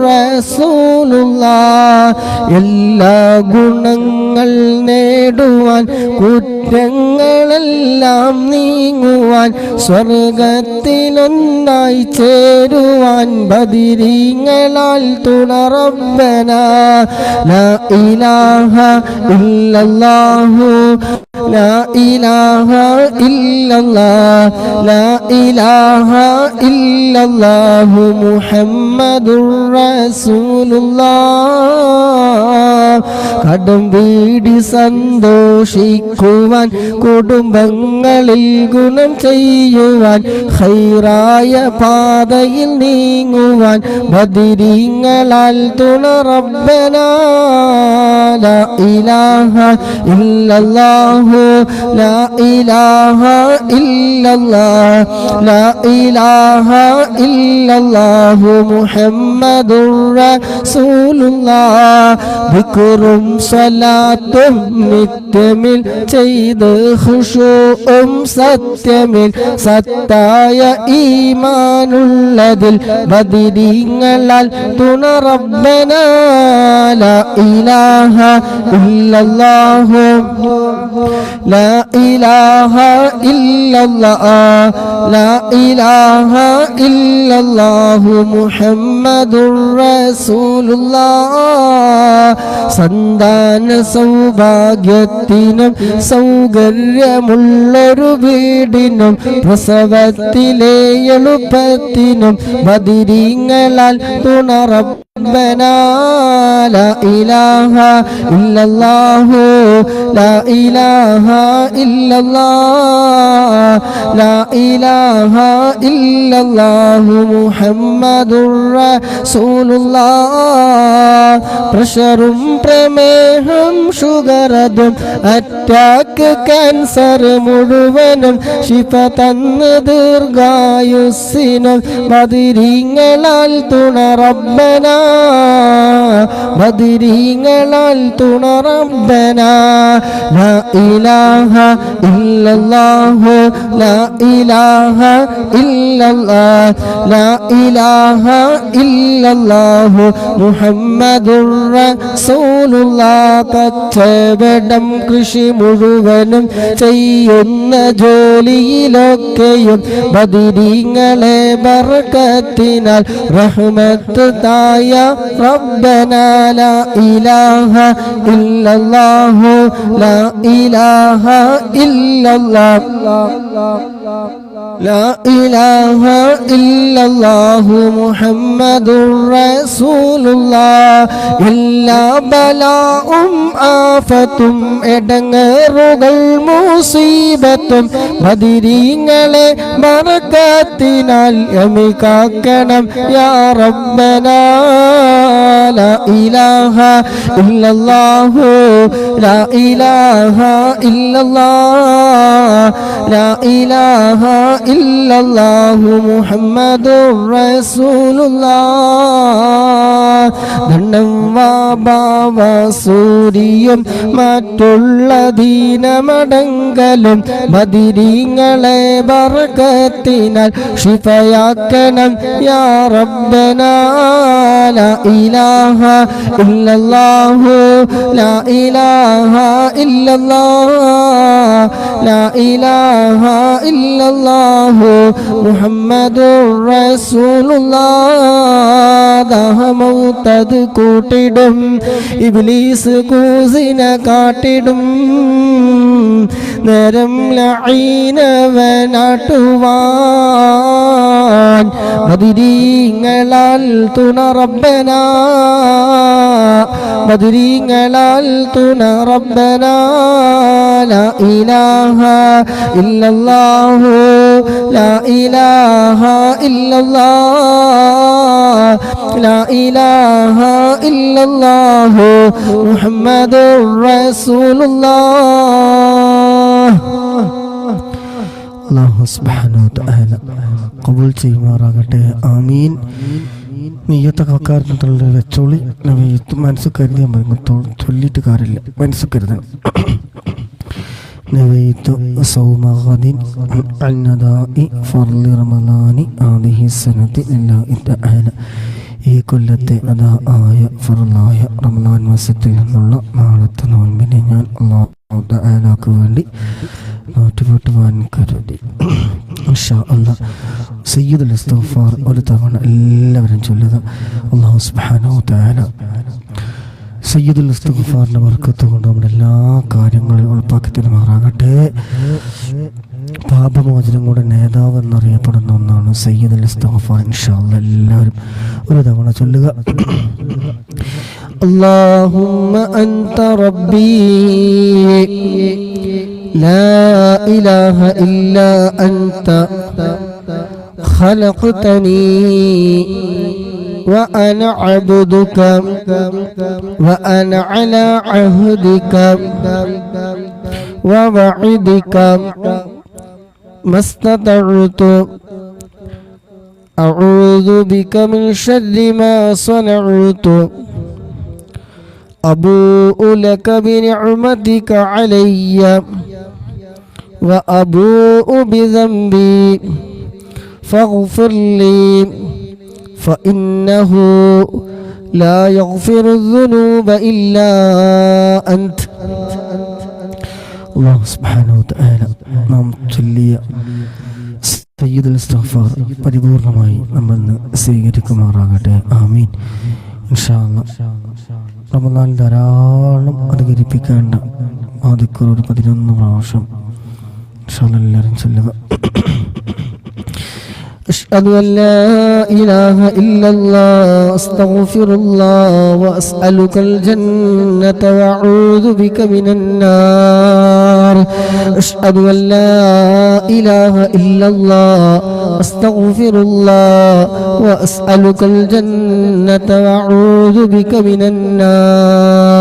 رسول الله എല്ലാ ഗുണങ്ങൾ നേടുവാൻ കുറ്റങ്ങളെല്ലാം നീങ്ങുവാൻ സ്വർഗത്തിലൊന്നായി ചേരുവാൻ ബദിരീങ്ങളാൽ തുണറബ്ബനാ ലാ ഇലാഹ ഇല്ലല്ലാഹു ലാ ഇലാഹ ഇല്ലല്ലാഹ് ലാ ഇലാഹ ഇല്ലല്ലാഹു മുഹമ്മദുർ റസൂലുള്ളാഹ് കടം വീടി സന്തോഷിക്കുവാൻ കുടുംബങ്ങളിൽ ഗുണം ചെയ്യുവാൻ ഖൈറായ പാതയിൽ നീങ്ങുവാൻ ബദിരീങ്ങളാൽ തുണ റബ്ബനാ ലാ ഇലാഹ ഇല്ലല്ലാഹു ലാ ഇലാഹ ഇല്ലല്ലാഹ് ലാ ഇലാഹ ഇല്ലല്ലാഹു മുഹമ്മദുർ റസൂലുള്ളാഹ് ദിക്റും സ്വലാത്തും നിത്യമിൽ ചെയ്ത് ഖുശൂഉം സത്യമിൽ സത്തായ ഈമാനുള്ളതിൽ ബദിരീങ്ങളാൽ തുണ റബ്ബനാ ലാ ഇലാഹ ഇല്ലല്ലാഹു ലാ ഇലാഹ ഇല്ലല്ലാഹ് ലാ ഇലാഹ ഇല്ലല്ലാഹു മുഹമ്മദുർ റസൂലുള്ളാഹ് സന്താന സൗഭാഗ്യത്തിനും സൗകര്യമുള്ളൊരു വീടിനും പ്രസവത്തിലെ എളുപ്പത്തിനും ബദിരീങ്ങളാൽ തുണ റബ്ബനാ ലാ ഇലാഹ ഇല്ലല്ലാഹു ലാ ഇലാഹ ഇല്ലല്ലാഹ് ലാ ഇലാഹ ഇല്ലല്ലാഹു മുഹമ്മദുർ റസൂലുള്ളാഹ് പ്രഷറും പ്രമേഹം ഷുഗറതും അറ്റാക്ക് ക്യാൻസർ മുഴുവനും ശിഫ തന്ന് ദീർഘായുസ്സിനും ബദിരീങ്ങളാൽ തുണ റബ്ബനാ ബദരീങ്ങളാൽ തുണ റബ്ബനാ ലാ ഇലാഹ ഇല്ലല്ലാഹു ലാ ഇലാഹ ഇല്ലല്ലാഹ് ലാ ഇലാഹ ഇല്ലല്ലാഹു മുഹമ്മദുർ റസൂലുള്ളാഹ് കച്ചവടം കൃഷി മുഴുവനും ചെയ്യുന്ന ജോലിയിലൊക്കെയും ബദരീങ്ങളെ ബർക്കത്തിനാൽ റഹ്മത്ത് തായ റബ്ബനാ ലാ ഇലാഹ ഇല്ലല്ലാഹു ലാ ഇലാഹ ഇല്ലല്ലാഹ് لا إله إلا الله محمد رسول الله എല്ലാ ബലാഉം ആഫത്തും എടങ്ങേറുകൾ മുസീബത്തും ബദരീങ്ങളെ ബർക്കത്തിനാൽ യമികാക്കണം യാ റബ്ബനാ ലാ ഇലാഹ ഇല്ലല്ലാഹു ലാ ഇലാഹ ഇല്ലല്ലാഹ് ലാ ഇലാഹ ഇല്ലല്ലാഹു മുഹമ്മദുർ റസൂലുള്ളാഹ് ധനം വാബാവ സൂരിയും മറ്റുള്ള ദീനമടങ്കലും ബദരീങ്ങളെ ബർക്കത്തിനാൽ ശിഫയാക്കണം യാ റബ്ബനാ ലാ ഇലാഹ ഇല്ലല്ലാഹു ലാ ഇലാഹ ഇല്ലല്ലാഹ് ലാ ഇലാഹ ഇല്ലല്ലാഹു മുഹമ്മദുർ റസൂലുള്ളാഹ് ദഹമൗതത് കൂട്ടിടും ഇബ്ലീസ് കൂസിനെ കാട്ടിടും നേരം ലഈനവനാട്ടുവാൻ ബദരീങ്ങളാൽ തുണ റബ്ബനാ ബദരീങ്ങളാൽ തുണ റബ്ബനാ ലാ ഇലാഹ ഇല്ലല്ലാഹു ലാ ഇലാഹ ഇല്ലല്ലാഹ് ലാ ഇലാഹ ഇല്ലല്ലാഹു മുഹമ്മദുർ റസൂലുള്ളാഹ് അല്ലാഹു സുബ്ഹാനഹു വ തആല ഖബൂൽ ചെയ്യുമാറാകട്ടെ ആമീൻ നെയ്യത്തെ കക്കാരത്തിലുള്ള വെച്ചോളി നെയ്യത്ത് മനസ്സ് കരുതിയാൽ മതി ചൊല്ലിയിട്ട് കാര്യമില്ല മനസ്സ് കരുതണം نويت صوم غد عن نداء فرض رمضان هذه السنة لله تعالى ഈ കൊല്ലത്തെ ആയ ഫർളായ റമളാൻ മാസത്തിൽ നിന്നുള്ള നാളത്തെ നോൻപിനെ ഞാൻ അല്ലാഹു തആലക്ക് വേണ്ടി നോറ്റുപോട്ടുവാൻ കരുതി ഇൻഷാ അല്ലാഹ് സയ്യിദുൽ ഇസ്തിഗ്ഫാർ ഒരു തവണ എല്ലാവരും ചൊല്ലുക അല്ലാഹു സുബ്ഹാനഹു വ തആല സയ്യിദുൽ ഇസ്തിഗ്ഫാറിന്റെ ബർക്കത്ത് കൊണ്ട് നമ്മുടെ എല്ലാ കാര്യങ്ങളും ഉൾപ്പാക്കി തരുമാറാകട്ടെ പാപമോചനം കൂടെ നേതാവ് എന്നറിയപ്പെടുന്ന ഒന്നാണ് സയ്യിദുൽ ഇസ്തിഗ്ഫാർ ഇൻഷാ അല്ലാഹ് എല്ലാവരും ഒരു തവണ ചൊല്ലുക اللهم أنت ربي لا إله إلا أنت خلقتني وأنا عبدك وأنا على عهدك ووعدك ما استطعت أعوذ بك من شر ما صنعت أبوء لك بنعمتك علي وأبوء بذنبي فاغفر لي فإنه لا يغفر الذنوب إلا أنت الله سبحانه وتعالى നാം ചൊല്ലിയ സയ്യിദുൽ ഇസ്തിഗ്ഫാർ പരിപൂർണമായി നമ്മൾ സ്വീകരിക്കുമാറാകട്ടെ ആമീൻ ഇൻഷാ അല്ലാഹ് റമളാൻ ധാരാളം അധികരിപ്പിക്കേണ്ട ആദ്യക്കൊരു 11 പ്രാവശ്യം ഇൻഷാ അല്ലാഹ് എല്ലാവരും ചൊല്ലുക أشهد أن لا إله إلا الله أستغفر الله وأسألك الجنة وأعوذ بك من النار أشهد أن لا إله إلا الله أستغفر الله وأسألك الجنة وأعوذ بك من النار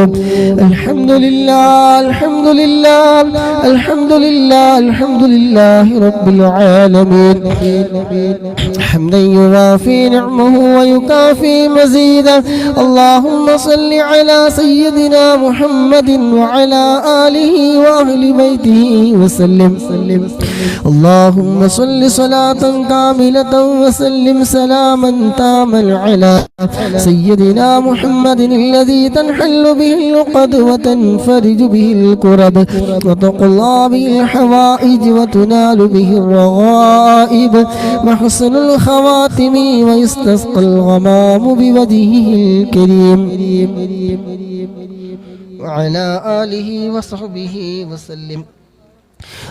الحمد لله الحمد لله الحمد لله الحمد لله رب العالمين حمدا يوافي نعمه ويكافي مزيدا اللهم صل على سيدنا محمد وعلى آله وأهل بيته وسلم اللهم صل صلاة كاملة وسلم سلاما تاما على سيدنا محمد الذي تنحل به العقد وتنفرج به الكرب وتقضى به الحوائج وتنال به الرغائب وحسن الخواتم ويستسقى الغمام بوجهه الكريم وعلى آله وصحبه وسلم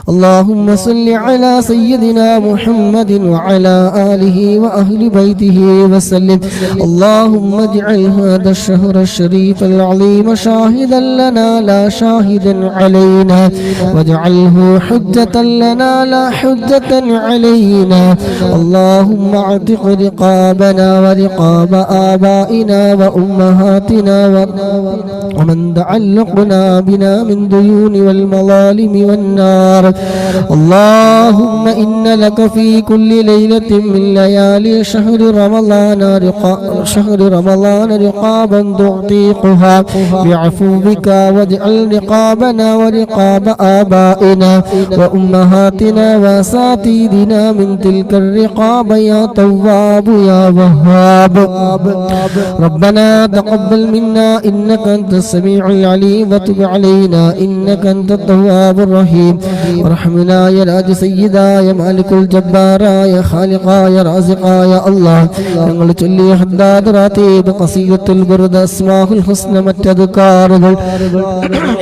اللهم صل على سيدنا محمد وعلى آله وأهل بيته وسلم اللهم اجعل هذا الشهر الشريف العظيم شاهدا لنا لا شاهدا علينا واجعله حجة لنا لا حجة علينا اللهم اعتق رقابنا ورقاب آبائنا وأمهاتنا ومن تعلقنا بنا من ديون والمظالم والنار اللهم إن لك في كل ليلة من ليالي شهر رمضان رقابا تعتيقها بعفوك واجعل رقابنا ورقاب آبائنا وأمهاتنا وأساتذتنا من تلك الرقاب يا تواب يا وهاب ربنا تقبل منا إنك أنت السميع العليم وتب علينا إنك أنت التواب الرحيم ورحمنا يا راج سيدا يا مالك الجبار يا خالق يا رازق يا الله ഞങ്ങൾ ചൊല്ലിയ ഹദ്ദാദ് റാതീബ് ഖസീദത്തുൽ ബുർദ അസ്മാഉൽ ഹുസ്ന മറ്റദ്കാറുകൾ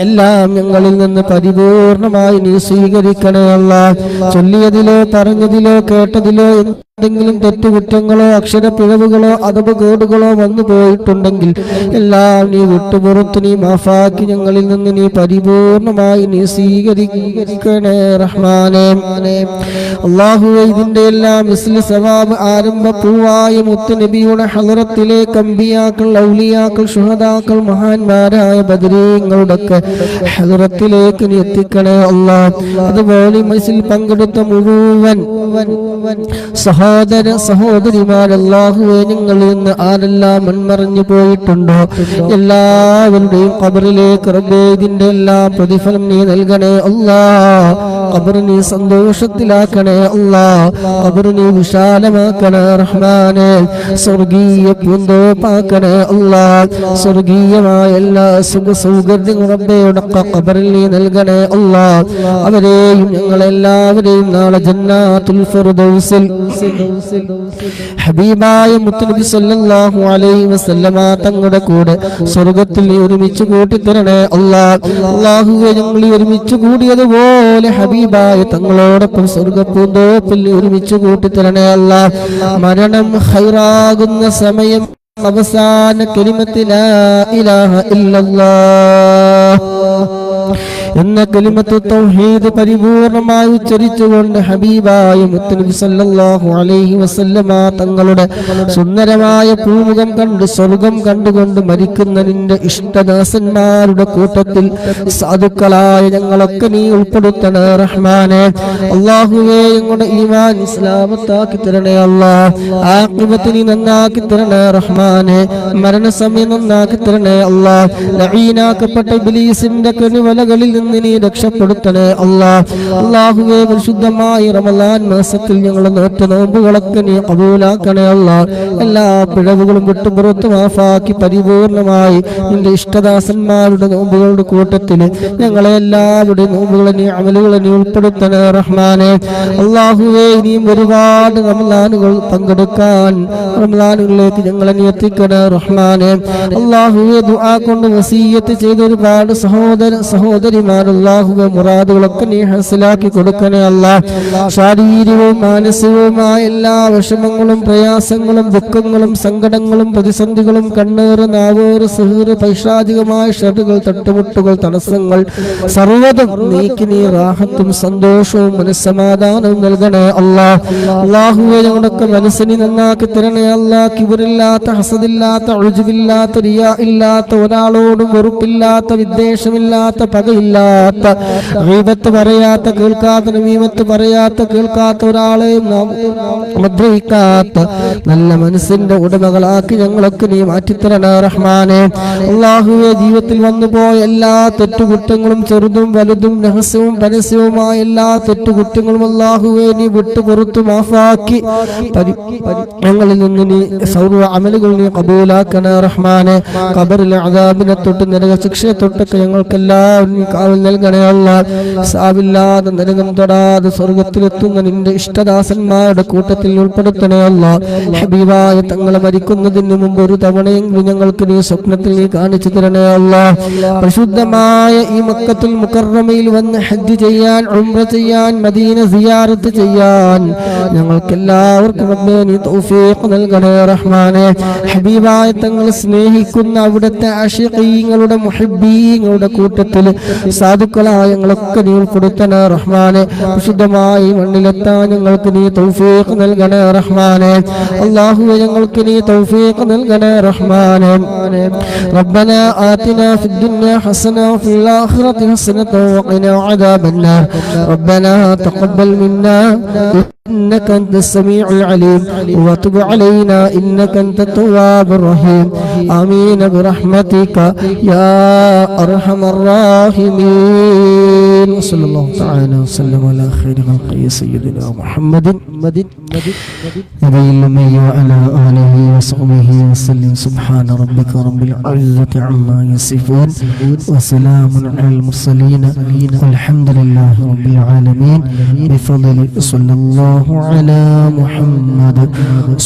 എല്ലാം ഞങ്ങളിൽ നിന്ന് പരിപൂർണമായി നീ സ്വീകരിക്കണേ അല്ലാഹ് ചൊല്ലിയതിലോ പറഞ്ഞതിലോ കേട്ടതിലോ എന്തെങ്കിലും തെറ്റുകുറ്റങ്ങളോ അക്ഷരപ്പിഴവുകളോ അദബ് കേടുകളോ വന്നു പോയിട്ടുണ്ടെങ്കിൽ എല്ലാം നീ വിട്ടുപുറത്ത് നീ മാഫാക്കി ഞങ്ങളിൽ നിന്ന് നീ പരിപൂർണമായി നീ സ്വീകരിക്കണേ റഹ്മാനേ അല്ലാഹുവേ ഇതിന്റെ എല്ലാം മിസ്ലി സവാബ് ആരംഭ പൂവായ മുത്തുനബിയുടെ ഹളറത്തിലേക്ക് അമ്പിയാക്കൾ ഔലിയാക്കൾ ശുഹദാക്കൾ മഹാന്മാരായ ബദരീങ്ങളുടെയൊക്കെ ഹളറത്തിലേക്ക് നീ എത്തിക്കണേ അല്ലാഹ് അതുപോലെ മജിലിസിൽ പങ്കെടുത്ത മുഴുവൻ സഹോദര സഹോദരിമാർ അല്ലാഹുവേ ഞങ്ങളിൽ നിന്ന് ആരെല്ലാം മൺമറഞ്ഞു പോയിട്ടുണ്ടോ എല്ലാവരുടെയും ഖബറിലേക്ക് റബ്ബേ ഇതിന്റെ എല്ലാം പ്രതിഫലം നീ നൽകണേ അല്ലാഹ് ഖബർ നീ സന്തോഷത്തിലാക്കണേ അല്ലാഹ് ഖബർ നീ വിശാലമാക്കണേ റഹ്മാനേ സ്വർഗീയ പൂന്തോപ്പാക്കണേ അല്ലാഹ് സ്വർഗീയമായ എല്ലാ സുഖ സൗകര്യങ്ങളും റബ്ബേയുടെ ഖബറിൽ നീ നൽകണേ അല്ലാഹ് അവരെയും ഞങ്ങളെല്ലാവരെയും നാളെ ജന്നാത്തുൽ ഫിർദൗസിൽ ഹബീബായ മുത്തുനബി സല്ലല്ലാഹു അലൈഹി വസല്ലമ തങ്ങളുടെ കൂടെ സ്വർഗ്ഗത്തിൽ ഒരുമിച്ച് കൂട്ടിത്തരണേ അല്ലാഹ് അല്ലാഹുവേ ഞങ്ങൾ ഒരുമിച്ച് കൂടിയതുപോലെ ഹബീബായ തങ്ങളോടൊപ്പം സ്വർഗ്ഗപ്പൂന്തോപ്പിൽ ഒരുമിച്ച് കൂട്ടിത്തരണേ അല്ലാഹ് മരണം ഖൈറാകുന്ന സമയം അവസാന കലിമത്ത് ലാ ഇലാഹ ഇല്ലല്ലാഹ് എന്ന കലിമത്ത് തൗഹീദ് പരിപൂർണമായി ഉച്ചരിച്ചുകൊണ്ട് ഹബീബായ മുത്തുനബി സല്ലല്ലാഹു അലൈഹി വസല്ലമ തങ്ങളുടെ സുന്ദരമായ പൂമുഖം കണ്ട് സ്വർഗം കണ്ടുകൊണ്ട് മരിക്കുന്ന നിന്റെ ഇഷ്ടദാസന്മാരുടെ കൂട്ടത്തിൽ സാധുക്കളായ ഞങ്ങളൊക്കെ നീ ഉൾപ്പെടുത്തണേ റഹ്മാനേ അല്ലാഹുവേ ഞങ്ങളുടെ ഈമാൻ ഇസ്ലാമത്താക്കി തരണേ അല്ലാഹ് ആഖിബത്ത് നീ നന്നാക്കി തരണേ റഹ്മാനേ മരണസമയം നന്നാക്കി തരണേ അല്ലാഹ് ലഈനാക്കപ്പെട്ട ഇബ്ലീസിന്റെ കെണിവലകളിൽ നിന്ന് നീ രക്ഷപ്പെടുത്തണേ അല്ലാഹ് അല്ലാഹുവേ പരിശുദ്ധമായ റമളാൻ മാസത്തിൽ ഞങ്ങൾ നോറ്റ നോമ്പുകളൊക്കെ നീ ഖബൂലാക്കണേ അല്ലാഹ് എല്ലാ പിഴവുകളും വിട്ടുപുറത്ത് മാഫാക്കി പരിപൂർണമായി നിന്റെ ഇഷ്ടദാസന്മാരുടെ നോമ്പുകളുടെ കൂട്ടത്തിൽ ഞങ്ങളെ എല്ലാവരുടെയും നോമ്പുകളെ നീ അമലുകളെ നീ ഉൾപ്പെടുത്തണേ റഹ്മാനേ അല്ലാഹുവേ ഇനിയും ഒരുപാട് റമളാനുകൾ പങ്കെടുക്കാൻ റമളാനുകളിലേക്ക് ഞങ്ങളെ നീ എത്തിക്കണേ റഹ്മാനേ അല്ലാഹുവേ ദുആ കൊണ്ട് വസിയ്യത്ത് ചെയ്ത ഒരുപാട് സഹോദരന്മാർ റഹ്മാൻ അല്ലാഹുവേ മുറാദുകളൊക്കെ നീ ഹസലാക്കി കൊടുക്കണേ അല്ലാഹ്. ശാരീരികവും മാനസികവുമായ എല്ലാ വിഷമങ്ങളും പ്രയാസങ്ങളും ദുഃഖങ്ങളും സങ്കടങ്ങളും പ്രതിസന്ധികളും കണ്ണേറ് നാവേറ് സിഹ്റ് പൈശാചികമായ ഷർറുകൾ തട്ടുമുട്ടുകൾ തടസ്സങ്ങൾ സർവ്വതും നീക്കി നീ റാഹത്തും സന്തോഷവും മനസ്സമാധാനവും നൽകണേ അല്ലാഹ്. അല്ലാഹുവേ ഞങ്ങളുടെയൊക്കെ മനസ്സിനെ നന്നാക്കി തരണേ അല്ലാഹ്. കിബറില്ലാത്ത ഹസദില്ലാത്ത ഉജ്ബില്ലാത്ത റിയാ ഇല്ലാത്ത ഒരാളോടും വെറുപ്പില്ലാത്ത വിദ്വേഷമില്ലാത്ത പകയില്ലാത്ത ഗീബത്ത് പറയാത്ത കേൾക്കാത്ത നമീമത്ത് പറയാത്ത കേൾക്കാത്ത ഒരാളെയും നാം ഉപദ്രവിക്കാത്ത നല്ല മനസ്സിന്റെ ഉടമകളാക്കി ഞങ്ങളൊക്കെ നീ മാറ്റിത്തരണേ റഹ്മാനെ. അല്ലാഹുവേ ജീവിതത്തിൽ വന്നുപോയ എല്ലാ തെറ്റുകുറ്റങ്ങളും ചെറുതും വലുതും രഹസ്യവും പരസ്യവുമായ എല്ലാ തെറ്റുകുറ്റങ്ങളും അല്ലാഹുവേ നീ വിട്ടു പുറത്തു മാഫാക്കി ഞങ്ങളിൽ നിന്ന് നീ സർവ്വ അമലുകൾ നീ ഖബൂലാക്കണേ റഹ്മാനെ. ഖബറിലെ അദാബിനെ തൊട്ട് നരക ശിക്ഷയെ തൊട്ടൊക്കെ ഞങ്ങൾക്കെല്ലാം നീ കാവൽ നൽകണേ അല്ലാഹ്. സാവില്ലാതെ നരകം തൊടാതെ സ്വർഗത്തിലെത്തുന്ന നിന്റെ ഇഷ്ടദാസന്മാരുടെ കൂട്ടത്തിൽ ഉൾപ്പെടുത്തണേ അല്ലാഹ്. ഹബീബായ തങ്ങളെ മരിക്കുന്നതിന് മുമ്പ് ഒരു തവണയെങ്കിലും ഞങ്ങൾക്ക് നീ സ്വപ്നത്തിൽ നീ കാണിച്ചു തരണേ അല്ലാഹ്. പരിശുദ്ധമായ ഈ മക്കത്തുൽ മുകറമയിൽ വന്ന് ഹജ്ജ് ചെയ്യാൻ ഉംറ ചെയ്യാൻ മദീന സിയാറത്ത് ചെയ്യാൻ ഞങ്ങൾക്കെല്ലാവർക്കും റബ്ബേ നീ തൗഫീഖ് നൽകണേ റഹ്മാനെ. ഹബീബായ തങ്ങളെ സ്നേഹിക്കുന്ന അവിടുത്തെ ആശിഖീങ്ങളുടെ മുഹിബ്ബീങ്ങളുടെ കൂട്ടത്തിൽ സാധുക്കളായ ഞങ്ങളൊക്കെ നീ ഉൾപ്പെടുത്തണേ റഹ്മാനെ. പരിശുദ്ധമായ ഈ മണ്ണിലെത്താൻ ഞങ്ങൾക്ക് നീ തൗഫീഖ് നൽകണേ റഹ്മാനെ. അല്ലാഹുവേ ഞങ്ങൾക്ക് നീ തൗഫീഖ് നൽകണേ റഹ്മാനെ. ربنا آتنا في الدنيا حسنة وفي الآخرة حسنة وقنا عذاب النار. ربنا تقبل منا إنك أنت السميع العليم وتب علينا إنك أنت التواب الرحيم. آمين برحمتك يا أرحم الراحمين. صلى الله تعالى وسلم على خير خلقه سيدنا محمد نبي الأمي وعلى آله وصحبه وسلم. سبحان ربك رب العزة عما يصفون وسلام على المرسلين والحمد لله رب العالمين. بفضل صلى الله على محمد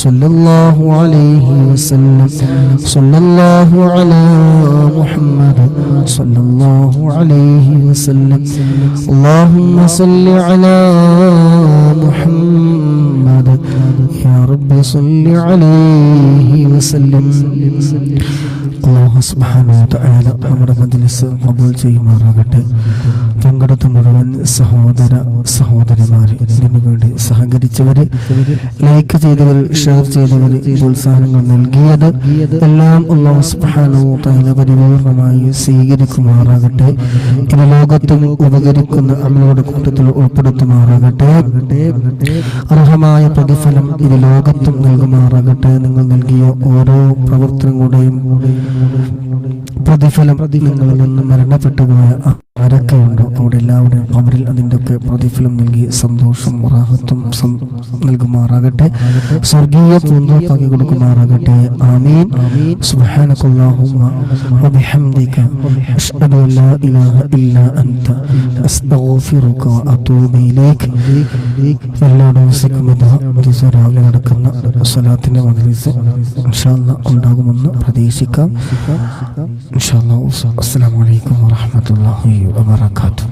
صلى الله عليه وسلم. صلى الله على محمد صلى الله عليه وسلم. اللهم صل على محمد يا رب صل عليه وسلم. അല്ലാഹു സുബ്ഹാനഹു വ തആല നമ്മുടെ മജ്‌ലിസ് ഖബൂൽ ചെയ്യുമാറാകട്ടെ. പങ്കെടുത്ത മുഴുവൻ സഹോദര സഹോദരിമാരെ, ഇതിനു വേണ്ടി സഹകരിച്ചവര്, ലൈക്ക് ചെയ്തവർ, ഷെയർ ചെയ്തവർ, പ്രോത്സാഹനങ്ങൾ നൽകിയത് എല്ലാം അല്ലാഹു സുബ്ഹാനഹു വ തആല പരിപൂർണമായി സ്വീകരിക്കുമാറാകട്ടെ. ഇത് ലോകത്തും ഉപകരിക്കുന്ന അമലുകളുടെ കൂട്ടത്തിൽ ഉൾപ്പെടുത്തുമാറാകട്ടെ. അർഹമായ പ്രതിഫലം ഇത് ലോകത്തും നൽകുമാറാകട്ടെ. നിങ്ങൾ നൽകിയ ഓരോ പ്രവർത്തനങ്ങളുടെയും പ്രതിഫലം നിങ്ങളിൽ നിന്ന് മരണപ്പെട്ടു പോയ ആരൊക്കെ ഉണ്ടോ അവിടെ എല്ലാവരുടെയും അവരിൽ അതിൻ്റെ ഒക്കെ പ്രതിഫലം നൽകി സന്തോഷം റാഹത്തും നൽകുമാറാകട്ടെ. സ്വർഗീയ പൂന്തോപ്പാക്കി കൊടുക്കുമാറാകട്ടെ. ആമീൻ. സുബ്ഹാനകല്ലാഹുമ്മ വബിഹംദിക അശ്ഹദു അല്ലാ ഇലാഹ ഇല്ലാ അൻത അസ്തഗ്ഫിറുക വഅതൂബു ഇലൈക്. എല്ലാവരും രാവിലെ നടക്കുന്ന സ്വലാത്തിന്റെ മജ്‌ലിസ് ഇൻഷാ അല്ലാഹ് ഉണ്ടാകുമെന്ന് പ്രതീക്ഷിക്കാം. ഇൻഷാ അല്ലാഹ്. അസ്സലാമു അലൈക്കും വറഹ്മത്തുള്ളാഹി വബറകാതുഹു.